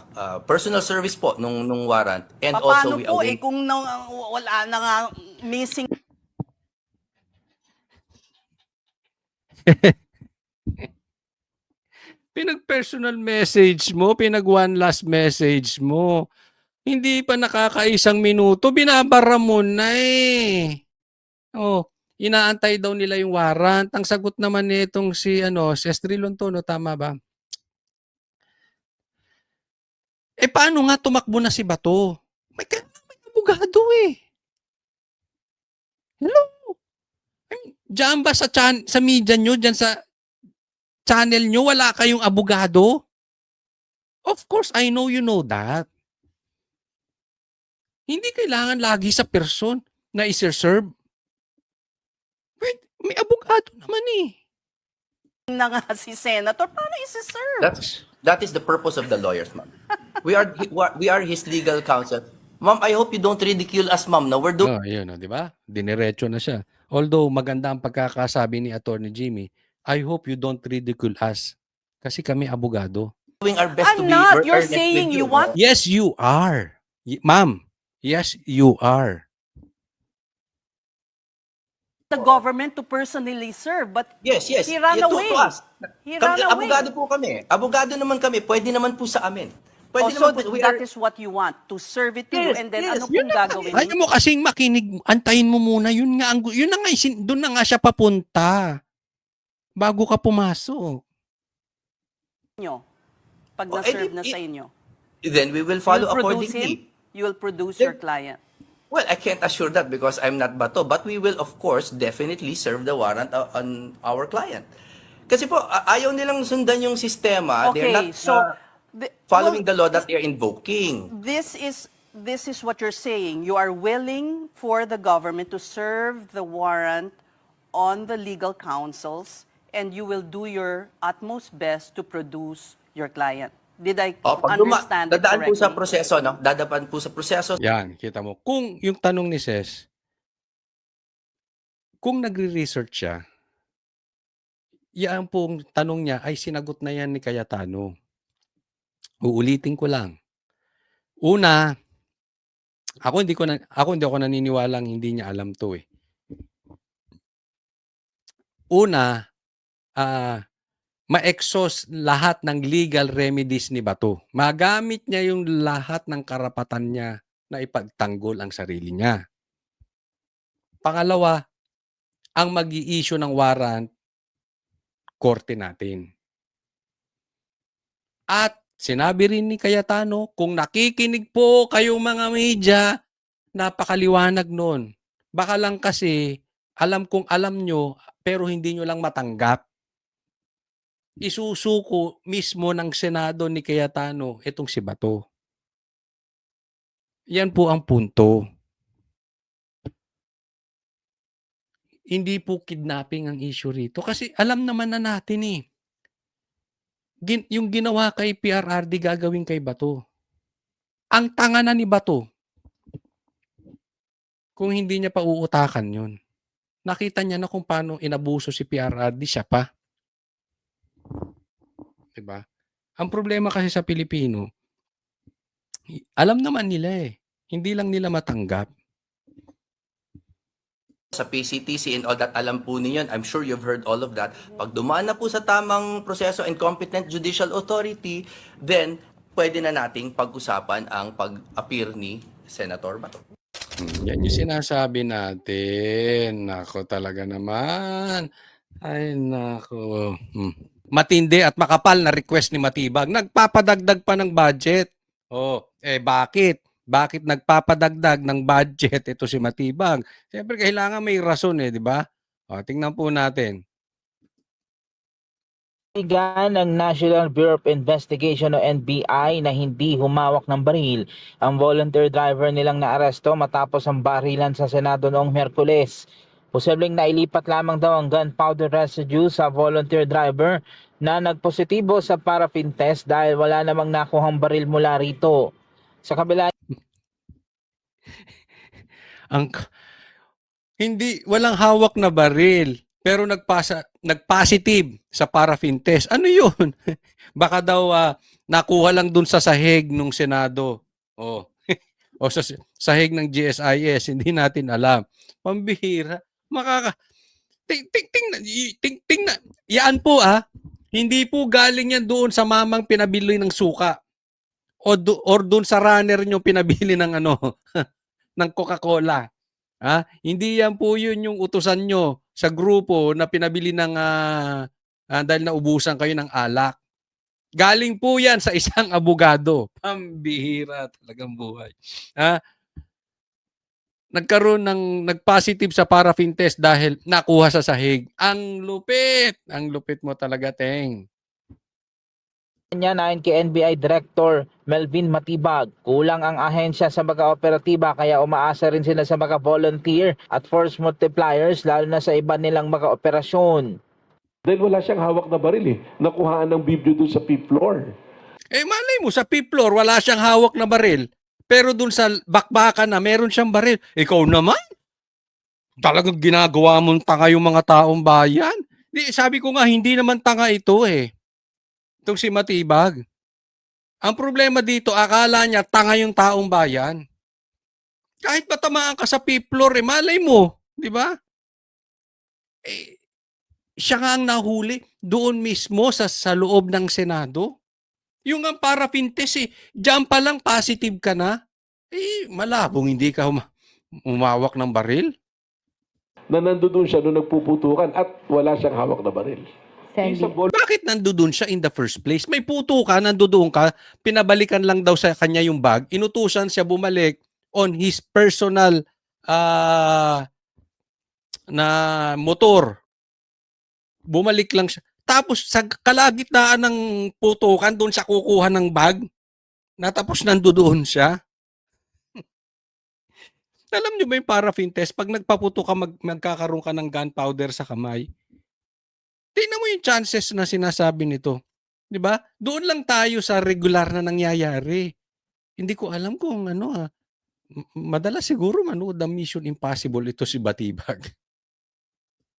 personal service po nung warrant. And also Paano we po await kung wala na nga missing Pinag-personal message mo, pinag one last message mo. Hindi pa nakakaisang minuto, binabara mo na eh. Oh, inaantay daw nila yung warrant. Ang sagot naman nitong si Estrilon to, no, tama ba? Eh paano nga tumakbo na si Bato? May abogado eh. Hello? Diyan ba sa media nyo, diyan sa channel nyo, wala kayong abogado? Of course, I know you know that. Hindi kailangan lagi sa person na iserserve. Wait, may abogado naman eh. na nga si Senator? Paano isi-serve? that is the purpose of the lawyers, ma'am. We are his legal counsel. Ma'am, I hope you don't ridicule us, ma'am. No, we're doing Oh, yun, di ba? Diniretso na siya. Although maganda ang pagkakasabi ni Attorney Jimmy, I hope you don't ridicule us. Kasi kami abogado. our best to I'm be not. You're earnest with saying you no? want Yes, you are. Ma'am, yes, you are. the government to personally serve, but Yes. he ran You away. To us. He ran away. Abogado po kami. Abogado naman kami. Pwede naman po sa amin. Pwede So naman po. that is what you want, to serve it to you, Yes, and then yes. ano pong gagawin Ayaw mo kasing makinig, antayin mo muna. Yun na nga, doon na nga siya papunta. Bago ka pumasok. nyo pag Oh, na-serve eh, na sa inyo? Then we will follow You'll produce accordingly. him? You will produce your client? Well, I can't assure that because I'm not Bato, but we will of course definitely serve the warrant on our client. Kasi po ayaw nilang sundan yung sistema. They're Okay, not so following the law that they're invoking. this is what you're saying. You are willing for the government to serve the warrant on the legal counsels, and you will do your utmost best to produce your client. Did I understand it dadaan po correctly? sa proseso, no? Dadaan po sa proseso. Yan, kita mo. Kung yung tanong ni Ses, kung nagre-research siya, yan pong tanong niya ay sinagot na yan ni Cayetano. Uulitin ko lang. Una, ako hindi ako naniniwalang hindi niya alam to eh. Una, ma-exhaust lahat ng legal remedies ni Bato. Magamit niya yung lahat ng karapatan niya na ipagtanggol ang sarili niya. Pangalawa, ang mag-i-issue ng warrant, korte natin. At sinabi rin ni Cayetano, kung nakikinig po kayong mga media, napakaliwanag nun. Baka lang kasi, alam kong alam nyo, pero hindi nyo lang matanggap. Isusuko mismo ng Senado ni Cayetano itong si Bato. Yan po ang punto. Hindi po kidnapping ang issue rito. Kasi alam naman na natin eh. Yung ginawa kay PRRD gagawin kay Bato. Ang tanga na ni Bato. Kung hindi niya pa uutakan yun. Nakita niya na kung paano inabuso si PRRD, siya pa. Diba? Ang problema kasi sa Pilipino, alam naman nila eh. Hindi lang nila matanggap. Sa PCTC and all that, alam po ninyo, I'm sure you've heard all of that. Pag dumaan na po sa tamang proseso and competent judicial authority, then pwede na nating pag-usapan ang pag-appear ni Senator Bato. Yan yung sinasabi natin. Nako talaga naman. Ay nako. Matindi at makapal na request ni Matibag. Nagpapadagdag pa ng budget. Bakit? Bakit nagpapadagdag ng budget ito si Matibag? Siyempre kailangan may rason di ba? Tingnan po natin. Igan ng National Bureau of Investigation o NBI na hindi humawak ng baril ang volunteer driver nilang naaresto matapos ang barilan sa Senado noong Miyerkules. Posibleng nailipat lamang daw ang gunpowder residue sa volunteer driver na nagpositibo sa paraffin test dahil wala namang nakuhang baril mula rito. Sa kabila Ang hindi walang hawak na baril pero nagpositive sa paraffin test. Ano 'yun? Baka daw nakuha lang dun sa sahig ng Senado. Oh. O sa sahig ng GSIS, hindi natin alam. Pambihira. Makaka ting na. Yan po hindi po galing yan doon sa mamang pinabili ng suka or doon sa runner nyo pinabili ng ng Coca-Cola. Hindi yan po yun yung utusan nyo sa grupo na pinabili ng dahil naubusan kayo ng alak. Galing po yan sa isang abogado. Pambihira talagang buhay. Nagkaroon ng nag-positive sa paraffin test dahil nakuha sa sahig. Ang lupit! Ang lupit mo talaga, Teng. niya ayon kay NBI Director Melvin Matibag, kulang ang ahensya sa mga operatiba kaya umaasa rin sila sa mga volunteer at force multipliers lalo na sa iba nilang mga operasyon. Dahil wala siyang hawak na baril Nakuhaan ng bibyo doon sa fifth floor. Malay mo, sa fifth floor, wala siyang hawak na baril. Pero dun sa bakbakan na, meron siyang baril. Ikaw naman? Talagang ginagawa mong tanga yung mga taong bayan. Sabi ko nga, hindi naman tanga ito Itong si Matibag. Ang problema dito, akala niya tanga yung taong bayan. Kahit matamaan ka sa fifth floor, malay mo. Di ba? Siya nga ang nahuli doon mismo sa loob ng Senado. Yung ang paraffin test diyan pa lang positive ka na. Malabong hindi ka umawak ng baril. Na nandoon siya nung nagpuputukan at wala siyang hawak na baril. Bakit nandoon siya in the first place? May puto ka, nandoon ka, pinabalikan lang daw sa kanya yung bag, inutusan siya bumalik on his personal na motor. Bumalik lang siya. Tapos sa kalagitnaan ng putukan, doon siya kukuha ng bag, natapos nandoon siya. Alam niyo ba yung paraffin test, pag nagpaputo ka, magkakaroon ka ng gunpowder sa kamay. Tingnan mo yung chances na sinasabi nito. 'Di ba? Doon lang tayo sa regular na nangyayari. Hindi ko alam kung madalas siguro manood ng Mission Impossible ito si Batibag.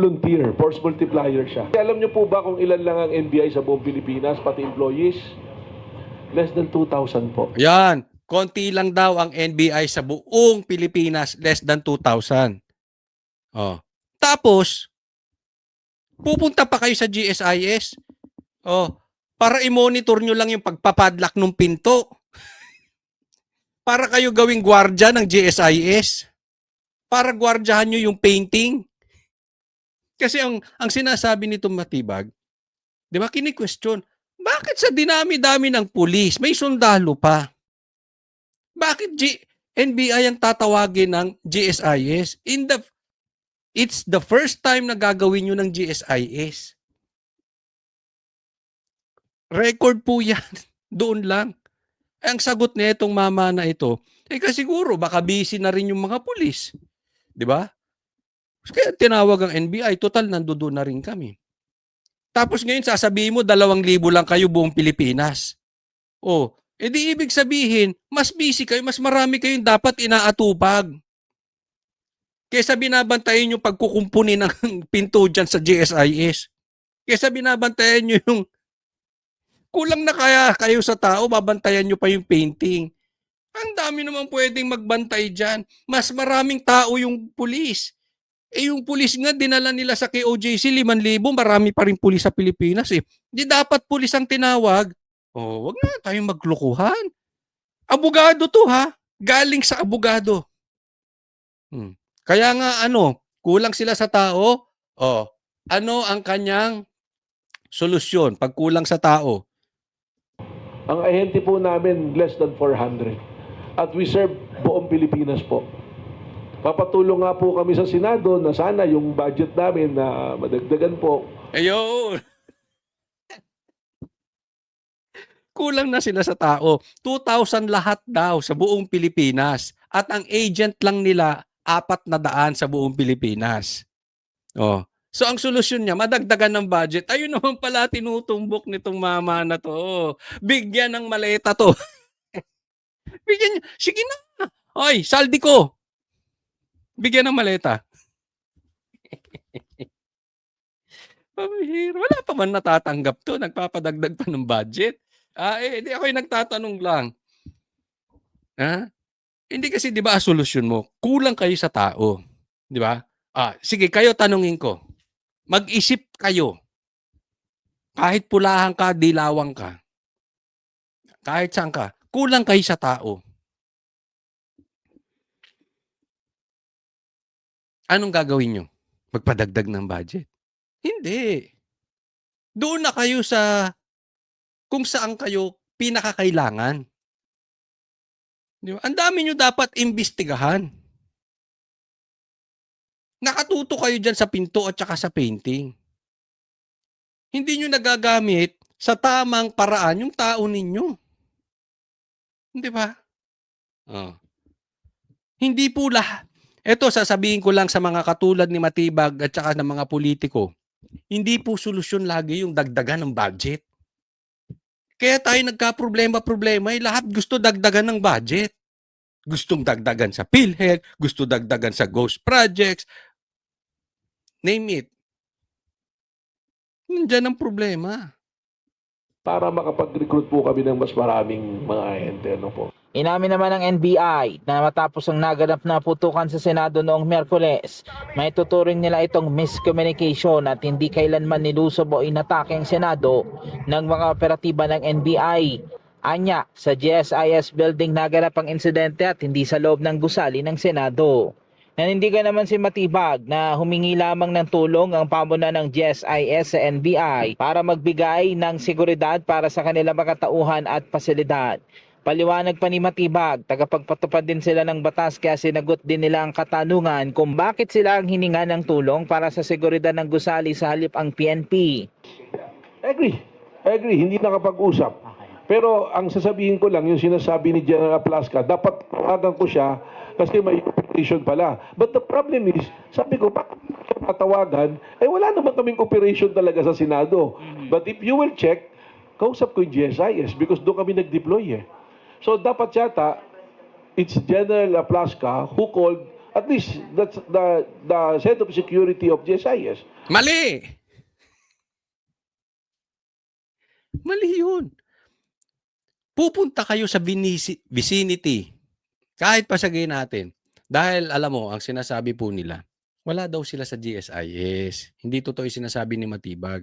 Volunteer, force multiplier siya. Alam niyo po ba kung ilan lang ang NBI sa buong Pilipinas, pati employees? Less than 2,000 po. Yan. Konti lang daw ang NBI sa buong Pilipinas, less than 2,000. Tapos, pupunta pa kayo sa GSIS. Para i-monitor nyo lang yung pagpapadlock ng pinto. Para kayo gawing gwardya ng GSIS. Para gwardyahan nyo yung painting. Kasi ang sinasabi nito Matibag, di ba, kini-question, bakit sa dinami-dami ng pulis, may sundalo pa? Bakit NBI ang tatawagin ng GSIS? It's the first time na gagawin nyo ng GSIS. Record po yan. Doon lang. Ang sagot nitong mama na ito, kasi siguro baka busy na rin yung mga pulis. Di ba? Kaya tinawag ang NBI, total nandoon na rin kami. Tapos ngayon sasabihin mo 2,000 lang kayo buong Pilipinas. Di ibig sabihin, mas busy kayo, mas marami kayong dapat inaatupag. Kaysa binabantayan nyo pagkukumpuni ng pinto dyan sa GSIS. Kaysa binabantayan nyo yung kulang na kaya kayo sa tao, babantayan nyo pa yung painting. Ang dami naman pwedeng magbantay dyan. Mas maraming tao yung pulis. Yung pulis nga, dinala nila sa KOJC, 5,000, marami pa rin pulis sa Pilipinas Di dapat pulis ang tinawag. Wag na tayong maglukuhan. Abogado to galing sa abogado. Kaya nga kulang sila sa tao. Ano ang kanyang solusyon pag kulang sa tao? Ang ahente po namin less than 400. At we serve buong Pilipinas po. Papatulong nga po kami sa Senado na sana yung budget namin na madagdagan po. Ayun. kulang na sila sa tao. 2,000 lahat daw sa buong Pilipinas. At ang agent lang nila, 400 sa buong Pilipinas. Oh. So ang solusyon niya, madagdagan ng budget. Ayun naman pala tinutumbok nitong mama na to. Bigyan ng maleta to. Bigyan niya. Sige na. Oy, saldi ko. Bigyan ng maleta. Pambihira. Wala pa man natatanggap to. Nagpapadagdag pa ng budget. Di ako'y nagtatanong lang. Hindi kasi 'di ba ang solusyon mo, kulang kayo sa tao, 'di ba? Sige kayo tanungin ko. Mag-isip kayo. Kahit pulahan ka, dilawang ka. Kahit saan ka, kulang kayo sa tao. Anong gagawin nyo? Magpadagdag ng budget? Hindi. Doon na kayo sa kung saan kayo pinakakailangan. Di ba? Ang dami nyo dapat imbestigahan. Nakatuto kayo dyan sa pinto at saka sa painting. Hindi nyo nagagamit sa tamang paraan yung tao ninyo. Di ba? Hindi po lahat. Ito, sasabihin ko lang sa mga katulad ni Matibag at saka ng mga politiko, hindi po solusyon lagi yung dagdagan ng budget. Kaya tayo nagka-problema, lahat gusto dagdagan ng budget. Gustong dagdagan sa PhilHealth, gusto dagdagan sa ghost projects, name it. Nandiyan ang problema. Para makapag-recruit po kami ng mas maraming mga ahente. Ano po? Inamin naman ng NBI na matapos ang naganap na putukan sa Senado noong Miyerkules, may tuturing nila itong miscommunication at hindi kailanman nilusob o inatake ang Senado ng mga operatiba ng NBI. Anya, sa GSIS building naganap ang insidente at hindi sa loob ng gusali ng Senado. Nanindigan naman si Matibag na humingi lamang ng tulong ang pamunuan ng GSIS sa NBI para magbigay ng seguridad para sa kanilang mga tauhan at pasilidad. Paliwanag pa ni Matibag, tagapagpatupad din sila ng batas kaya sinagot din nila ang katanungan kung bakit sila ang hininga ng tulong para sa seguridad ng gusali sa halip ang PNP. Agree, hindi nakapag-usap. Pero ang sasabihin ko lang, yung sinasabi ni General Plasca, dapat tawagan ko siya kasi may operation pala. But the problem is, sabi ko, bakit patawagan? Wala naman kaming operation talaga sa Senado. But if you will check, kausap ko yung GSIS because doon kami nag-deploy . So dapat yata, it's General Plasca who called, at least that's the Head of Security of GSIS. Mali! Mali yun. Pupunta kayo sa vicinity. Kahit pasagay natin. Dahil alam mo, ang sinasabi po nila, wala daw sila sa GSIS. Hindi totoo yung sinasabi ni Matibag.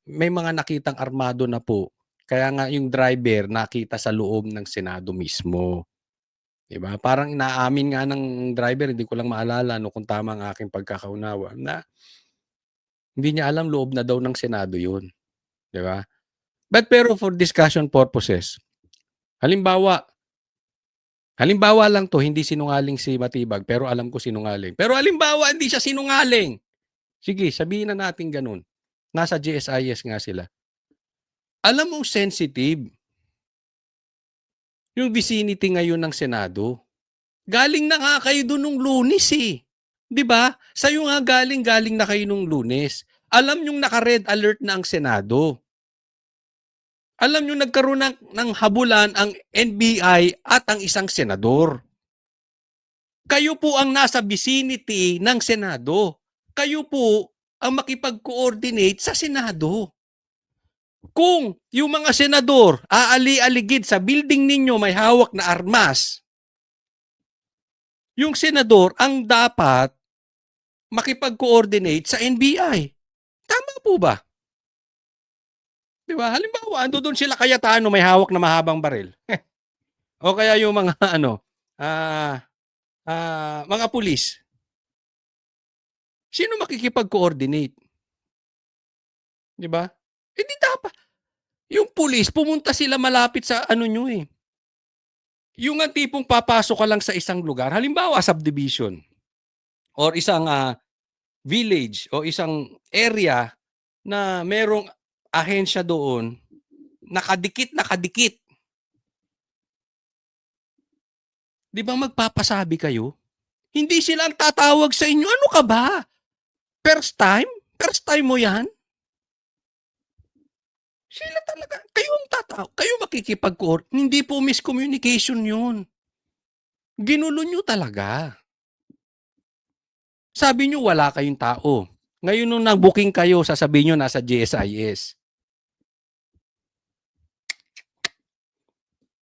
May mga nakitang armado na po. Kaya nga yung driver nakita sa loob ng Senado mismo. Diba? Parang inaamin nga ng driver, hindi ko lang maalala kung tama ang aking pagkakaunawa, na hindi niya alam loob na daw ng Senado yun. Diba? Pero for discussion purposes, halimbawa lang to, hindi sinungaling si Matibag, pero alam ko sinungaling. Pero halimbawa, hindi siya sinungaling. Sige, sabihin na natin ganun. Nasa GSIS nga sila. Alam mong sensitive yung vicinity ngayon ng Senado. Galing na nga kayo doon nung Lunes eh. Di ba? Sa'yo nga galing na kayo nung Lunes. Alam yung naka-red alert na ang Senado. Alam nyo, nagkaroon ng habulan ang NBI at ang isang senador. Kayo po ang nasa vicinity ng Senado. Kayo po ang makipag-coordinate sa Senado. Kung yung mga senador aali-aligid sa building ninyo may hawak na armas, yung senador ang dapat makipag-coordinate sa NBI. Tama po ba? Diba? Halimbawa, ando doon sila Cayetano may hawak na mahabang baril. O kaya yung mga mga pulis. Sino makikipag-coordinate? Diba? Hindi dapat. Yung pulis, pumunta sila malapit sa ano nyo eh. Yung nga tipong papasok ka lang sa isang lugar, halimbawa subdivision, or isang village, o isang area na merong ahensya doon nakadikit. 'Di ba magpapasabi kayo? Hindi sila ang tatawag sa inyo. Ano ka ba? First time? First time mo 'yan? Sila talaga. Kayo ang tatawag. Kayo hindi po miscommunication 'yun. Ginulo nyo talaga. Sabi nyo wala kayong tao. Ngayon nung nag-booking kayo, sasabihin nyo nasa GSIS.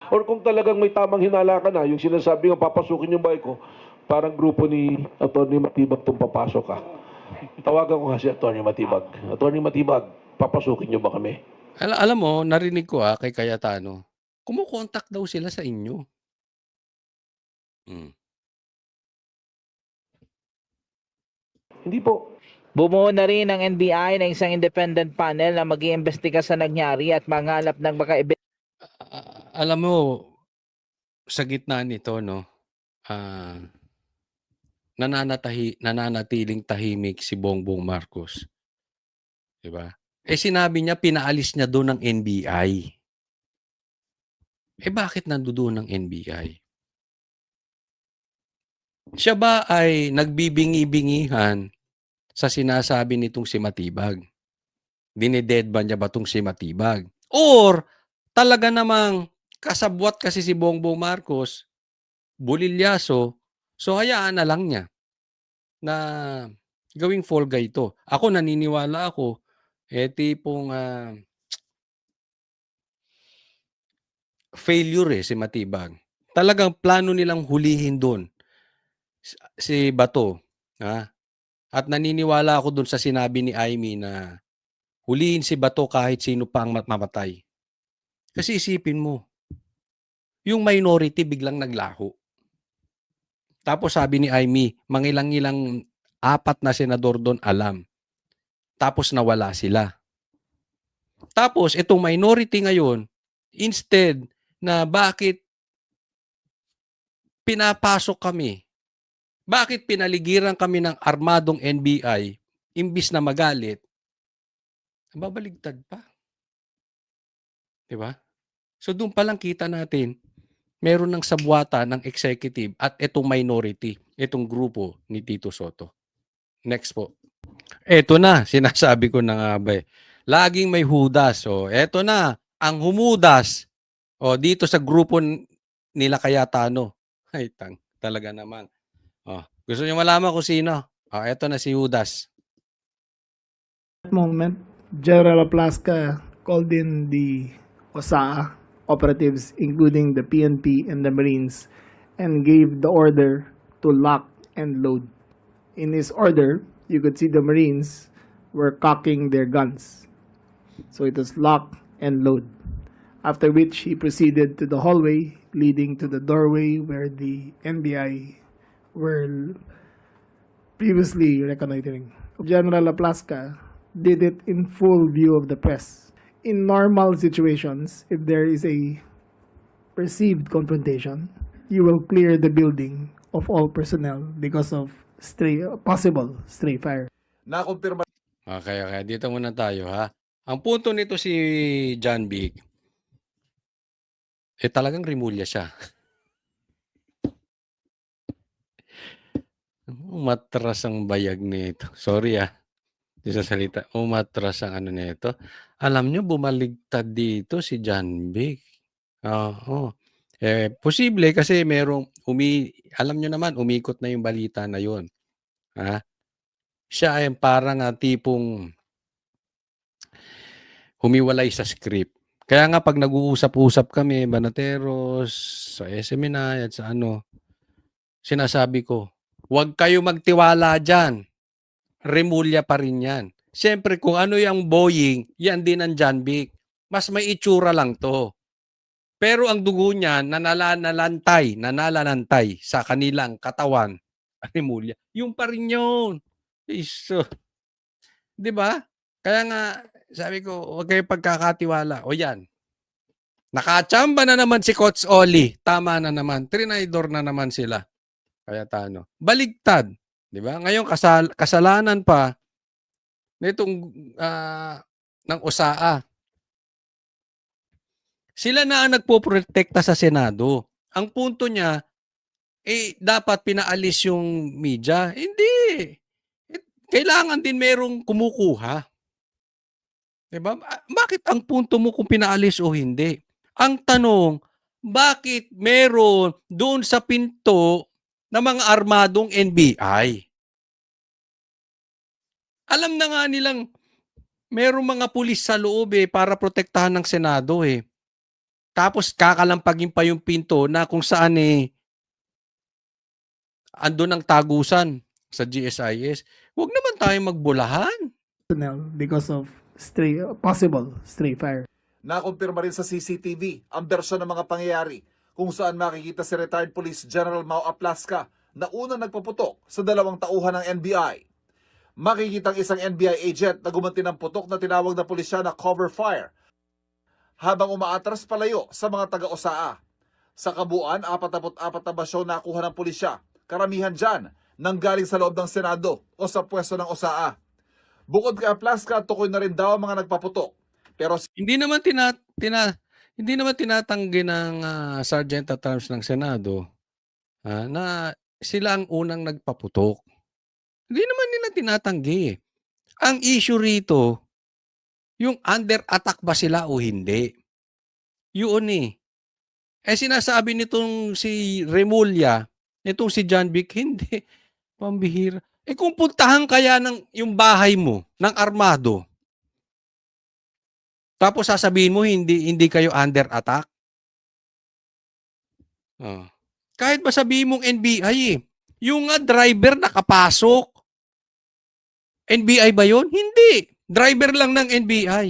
Or kung talagang may tamang hinala ka na, yung sinasabi nga papasukin yung bahay ko, parang grupo ni Atty. Matibag itong papasok ka. Tawagan ko nga si Atty. Matibag. Atty. Matibag, papasukin niyo ba kami? Alam mo, narinig ko kay Cayetano, kumukontak daw sila sa inyo. Hindi po. Bumuo na rin ang NBI ng isang independent panel na mag-iimbestiga sa nangyari at mangalap ng baka Alam mo, sa gitna nito, no, nananatiling tahimik si Bongbong Marcos. Diba? Sinabi niya, pinaalis niya doon ng NBI. Bakit nandoon ng NBI? Siya ba ay nagbibingi-bingihan sa sinasabi nitong si Matibag? Dineded ba niya ba itong si Matibag? Or talaga namang kasabwat kasi si Bongbong Marcos, bulilyaso, so hayaan na lang niya na gawing fall guy ito. Ako naniniwala ako, tipong failure si Matibag. Talagang plano nilang hulihin doon si Bato. At naniniwala ako doon sa sinabi ni Aimee na hulihin si Bato kahit sino pa ang mamatay. Kasi isipin mo, yung minority biglang naglaho. Tapos sabi ni Aimee, mangilang-ilang 4 na senador doon alam. Tapos nawala sila. Tapos itong minority ngayon, instead na bakit pinapasok kami, bakit pinaligiran kami ng armadong NBI, imbis na magalit, babaligtad pa. Diba? So doon pa lang kita natin, meron ng sabwata ng executive at itong minority, itong grupo ni Tito Soto. Next po. Eto na, sinasabi ko na nga ba laging may hudas. So, eto na, ang humudas. Dito sa grupo nila Cayetano. Ay, talaga naman. Gusto niyo malaman kung sino? Eto na si Judas. At that moment, General Aplaska called in the OSAA operatives, including the PNP and the Marines, and gave the order to lock and load. In his order, you could see the Marines were cocking their guns. So it was lock and load. After which he proceeded to the hallway leading to the doorway where the NBI were previously reconnoitering. General Aplaska did it in full view of the press. In normal situations, if there is a perceived confrontation, you will clear the building of all personnel because of possible stray fire. Okay. Dito muna tayo, ha? Ang punto nito si John Big, talagang Rimulya siya. Umatras ang bayag nito. Sorry, di sa salita. Umatras ang ano nito. Alam nyo, bumaligtad dito si John Big. Posible kasi merong alam nyo naman, umikot na yung balita na yun. Siya ay parang tipong humiwalay sa script. Kaya nga pag nag-uusap-usap kami, Banateros, sa SMNI at sa sinasabi ko, huwag kayo magtiwala dyan. Rimulya pa rin yan. Siyempre, kung ano yung Boeing, yan din ang John Vic. Mas may itsura lang to. Pero ang dugo niya, nananalantay sa kanilang katawan. Rimulya. Yung pa rin yun. So, di ba? Kaya nga, sabi ko, huwag kayo pagkakatiwala. O yan. Nakachamba na naman si Coach Oli. Tama na naman. Trinidor na naman sila. Cayetano. Baligtad. Di ba? Ngayon, kasalanan pa nitong ng OSAA. Sila na ang nagpoprotekta sa Senado. Ang punto niya, dapat pinaalis yung media. Hindi. Kailangan din merong kumukuha. Diba? Bakit ang punto mo kung pinaalis o hindi? Ang tanong, bakit meron doon sa pinto ng mga armadong NBI? Alam na nga nilang merong mga pulis sa loob para protektahan ng Senado Tapos kakalampagin pa yung pinto na kung saan andun ang tagusan sa GSIS. Huwag naman tayong magbulahan. personnel because of possible stray fire. Nakumpirma rin sa CCTV ang bersyon ng mga pangyayari kung saan makikita si retired Police General Mau Aplasca na unang nagpaputok sa 2 tauhan ng NBI. Makikita ang isang NBI agent na gumanti ng putok na tinawag na pulisya na cover fire habang umaatras palayo sa mga taga-OSAA. Sa kabuuan, 44 na basyo nakuha ng pulisya. Karamihan dyan nanggaling sa loob ng Senado o sa pwesto ng OSAA. Bukod kay Aplasca, tukoy na rin daw ang mga nagpaputok. Pero Hindi naman hindi naman tinatanggi ng Sergeant at Arms ng Senado na sila ang unang nagpaputok. Hindi naman nila tinatanggi. Ang issue rito, yung under attack ba sila o hindi? Yun sinasabi nitong si Remulla, nitong si John Vic, hindi. Pambihira. Kung puntahan kaya yung bahay mo ng armado, tapos sasabihin mo hindi kayo under attack? Kahit ba sabihin mong NBI yung driver nakapasok. NBI ba yun? Hindi. Driver lang ng NBI.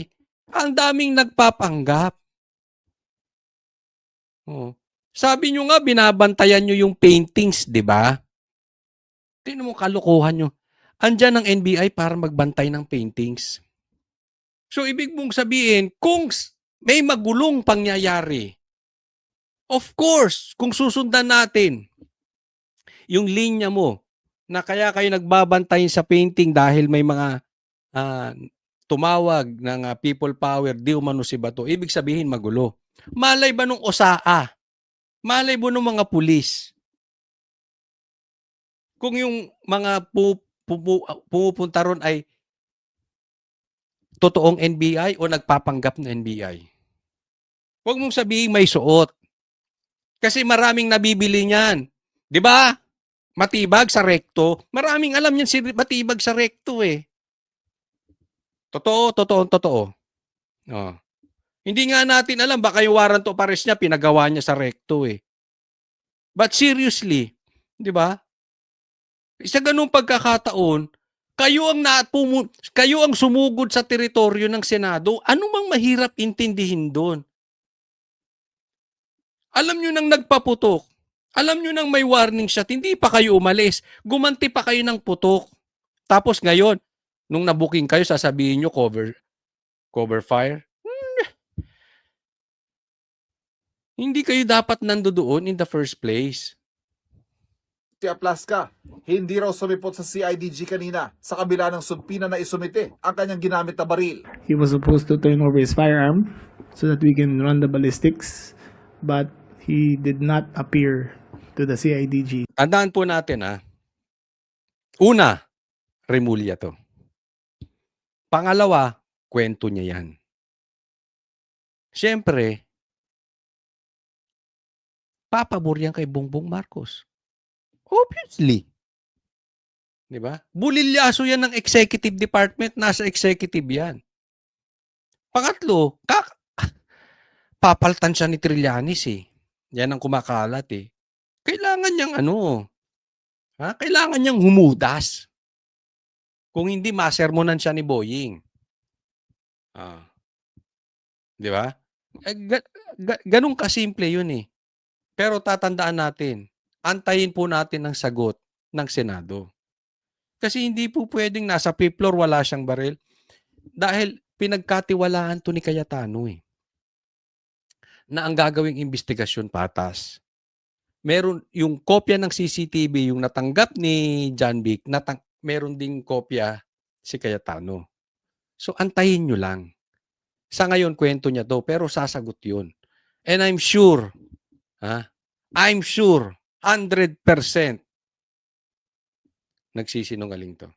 Ang daming nagpapanggap. Sabi nyo nga, binabantayan nyo yung paintings, di ba? Tingnan mo kalokohan nyo. Andyan ang NBI para magbantay ng paintings. So, ibig mong sabihin, kung may magulong pangyayari, of course, kung susundan natin yung linya mo na kaya kayo nagbabantayin sa painting dahil may mga tumawag ng people power, di umano si Bato, ibig sabihin magulo. Malay ba nung OSAA? Malay ba nung mga pulis? Kung yung mga pumupunta ron ay totoong NBI o nagpapanggap na NBI. Huwag mong sabihin may suot. Kasi maraming nabibili niyan. Di ba? Matibag sa rekto. Maraming alam niyan si matibag sa rekto Totoo. Hindi nga natin alam, baka yung warrant of arrest niya, pinagawa niya sa rekto But seriously, di ba? Sa ganung pagkakataon, kayo ang sumugod sa teritoryo ng Senado. Ano mang mahirap intindihin doon? Alam nyo nang nagpaputok. Alam nyo nang may warning shot. Hindi pa kayo umalis. Gumanti pa kayo ng putok. Tapos ngayon, nung nabuking kayo, sasabihin nyo cover fire. Hindi kayo dapat nandoon in the first place. si Aplasca, hindi raw sumipot sa CIDG kanina sa kabila ng sumpina na isumite ang kanyang ginamit na baril. He was supposed to turn over his firearm so that we can run the ballistics, but he did not appear to the CIDG. Tandaan po natin Una, Remulla to. Pangalawa, kwento niya yan. Siyempre, papabor yan kay Bongbong Marcos. Obviously. Di ba? Bulilyaso yan ng executive department. Nasa executive yan. Pangatlo, papaltan siya ni Trillanes Yan ang kumakalat Kailangan niyang kailangan niyang humudas. Kung hindi, masermonan siya ni Boying. Di ba? Ganun kasimple yun Pero tatandaan natin, antayin po natin ang sagot ng Senado. Kasi hindi po pwedeng nasa fifth floor wala siyang baril. Dahil pinagkatiwalaan to ni Cayetano na ang gagawing investigasyon patas. Meron yung kopya ng CCTV, yung natanggap ni John Vic, meron ding kopya si Cayetano. So antayin nyo lang. Sa ngayon, kwento niya to, pero sasagot yun. And I'm sure, I'm sure, 100% nagsisinungaling to.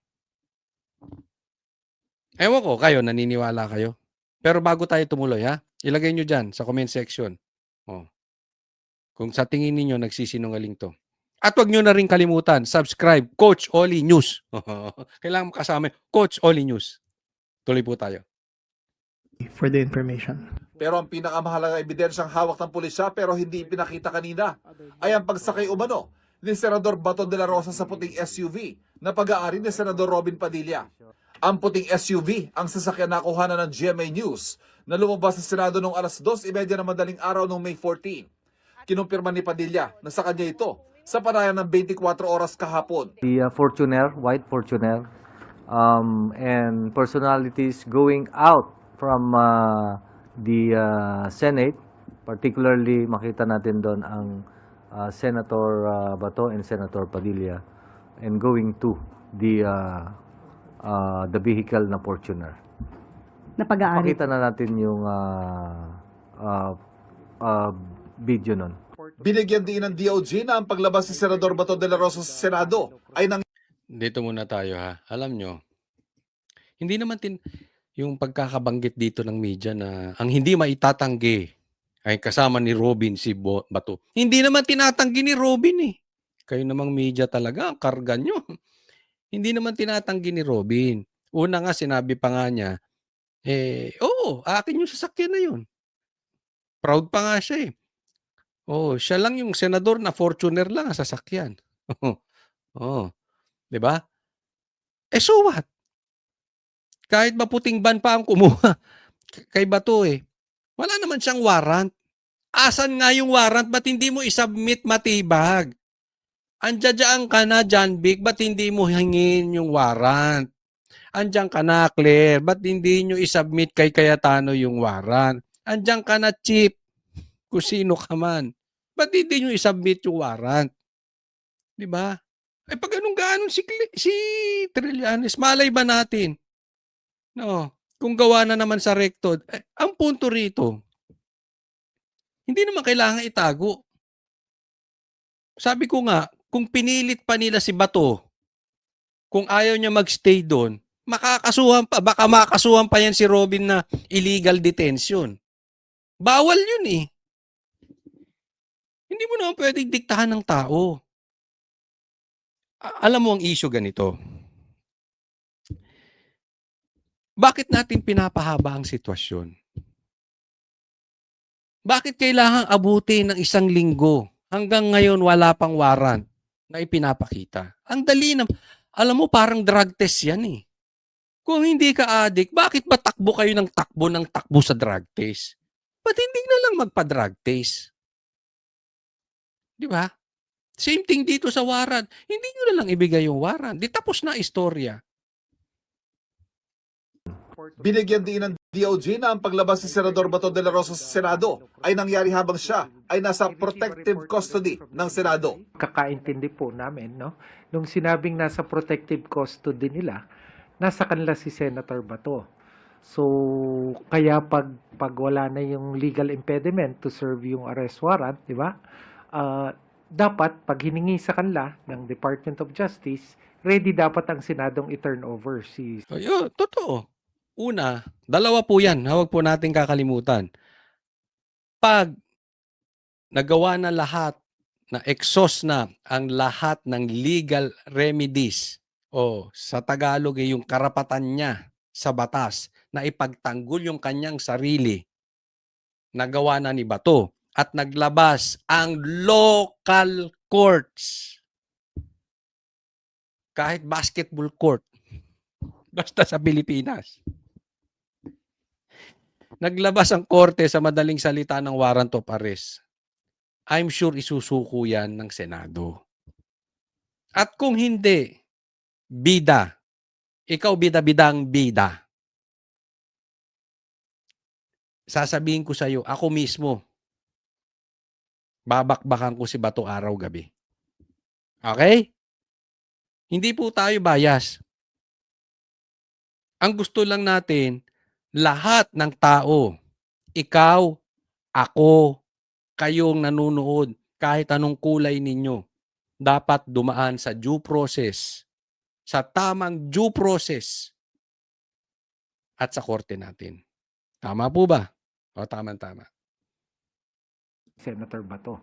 Ewan ko, kayo, naniniwala kayo? Pero bago tayo tumuloy, ilagay nyo dyan sa comment section. Kung sa tingin ninyo nagsisinungaling to. At wag nyo na rin kalimutan, subscribe, Coach Oli News. Kailangan makasama, Coach Oli News. Tuloy po tayo. For the information. Pero ang pinakamahalagang ebidensyang hawak ng pulisya pero hindi pinakita kanina ay ang pagsakay umano ni Senador Bato de la Rosa sa puting SUV na pag-aari ni Senador Robin Padilla. Ang puting SUV ang sasakyan na kuhanan ng GMA News na lumabas sa Senado noong alas 2:30 ng madaling araw noong May 14. Kinumpirma ni Padilla na sa kanya ito sa panayam ng 24 oras kahapon. The Fortuner, white Fortuner, and personalities going out from the Senate, particularly makita natin doon ang Senator Bato and Senator Padilla, and going to the vehicle na Fortuner. Napag-aari. Makita na natin yung video nun. Binigyan din ng DOJ na ang paglabas ni Senador Bato de la Rosa sa Senado ay nang Dito muna tayo Alam nyo, hindi naman yung pagkakabanggit dito ng media na ang hindi maitatanggi ay kasama ni Robin si Bato. Hindi naman tinatanggi ni Robin eh. Kayo namang media talaga, ang karga nyo. Hindi naman tinatanggi ni Robin. Una nga, sinabi pa nga niya, oo, akin yung sasakyan na yun. Proud pa nga siya eh. Siya lang yung senador na Fortuner lang ang sasakyan. Di ba? So what? Kahit maputing ban pa ang kumuha kay Bato wala naman siyang warrant. Asan nga yung warrant? Ba't hindi mo isubmit, Matibag? Andiyan ka na, John Vic, ba't hindi mo hingin yung warrant? Andiyan ka na, Claire, ba't hindi nyo isubmit kay Cayetano yung warrant? Andiyan ka na, Chief, kung sino ka man. Ba't hindi nyo isubmit yung warrant? Di ba? Pag anong si Trillanes, malay ba natin? No. Kung gawa na naman sa rectod, ang punto rito, hindi naman kailangan itago. Sabi ko nga, kung pinilit pa nila si Bato, kung ayaw niya magstay doon, makakasuhan pa, baka makasuhan pa yan si Robin na illegal detention. Bawal yun Hindi mo naman pwedeng diktahan ng tao. Alam mo ang issue ganito. Bakit natin pinapahaba ang sitwasyon? Bakit kailangang abutin ng 1 linggo? Hanggang ngayon wala pang warrant na ipinapakita. Ang dali na. Alam mo, parang drug test yan Kung hindi ka addict, bakit ba takbo kayo ng takbo sa drug test? Ba't hindi na lang magpa-drug test? Di ba? Same thing dito sa warrant. Hindi nyo na lang ibigay yung warrant. Di tapos na istorya. binigyan din ng DOJ na ang paglabas ni Senador Bato de la Rosa sa Senado ay nangyari habang siya ay nasa protective custody ng Senado. Kakaintindi po namin, no? Nung sinabing nasa protective custody nila, nasa kanila si Senator Bato. So, kaya pag wala na yung legal impediment to serve yung arrest warrant, di ba? Dapat, pag hiningi sa kanila ng Department of Justice, ready dapat ang Senadong i-turn over si... Totoo. Una, 2 po yan. Huwag po natin kakalimutan. Pag nagawa na lahat, na exhaust na ang lahat ng legal remedies, sa Tagalog yung karapatan niya sa batas na ipagtanggol yung kanyang sarili, nagawa na ni Bato at naglabas ang local courts. Kahit basketball court, basta sa Pilipinas. Naglabas ang korte sa madaling salita ng warrant of arrest. I'm sure isusuko yan ng Senado. At kung hindi, bida. Ikaw bida-bidang bida. Sasabihin ko sa iyo, ako mismo, babakbakan ko si Bato araw-gabi. Okay? Hindi po tayo bias. Ang gusto lang natin, lahat ng tao, ikaw, ako, kayong nanonood, kahit anong kulay ninyo, dapat dumaan sa due process, sa tamang due process at sa korte natin. Tama po ba? O tama-tama. Senator Bato.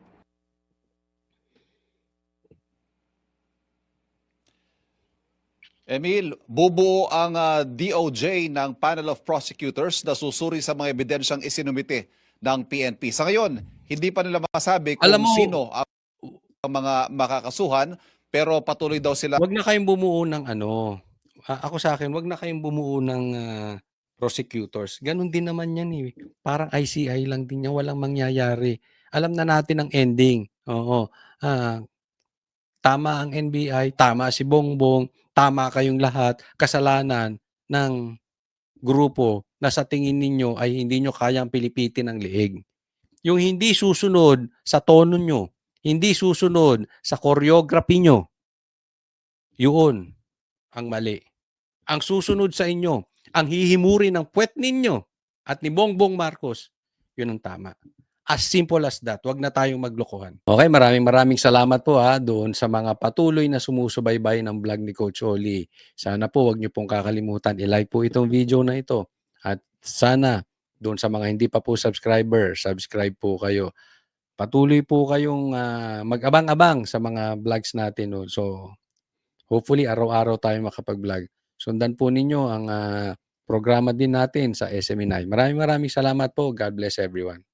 Emil, bubuo ang DOJ ng panel of prosecutors na susuri sa mga ebidensyang isinumite ng PNP. Sa ngayon, hindi pa nila masabi kung sino ang mga makakasuhan, pero patuloy daw sila. Wag na kayong bumuo ng ako sa akin, wag na kayong bumuo ng prosecutors. Ganon din naman yan eh. Parang ICI lang din yan, walang mangyayari. Alam na natin ang ending. Oo. Tama ang NBI, tama si Bongbong, tama kayong lahat, kasalanan ng grupo na sa tingin ninyo ay hindi nyo kayang pilipitin ang liig. Yung hindi susunod sa tono nyo, hindi susunod sa choreography nyo, yun ang mali. Ang susunod sa inyo, ang hihimuri ng puwet ninyo at ni Bongbong Marcos, yun ang tama. As simple as that. Huwag na tayong maglokohan. Okay, maraming salamat po doon sa mga patuloy na sumusubaybay ng vlog ni Coach Oli. Sana po huwag niyo pong kakalimutan i-like po itong video na ito. At sana doon sa mga hindi pa po subscriber, subscribe po kayo. Patuloy po kayong mag-abang-abang sa mga vlogs natin. No? So, hopefully araw-araw tayo makapag-vlog. Sundan po ninyo ang programa din natin sa SME9. Maraming salamat po. God bless everyone.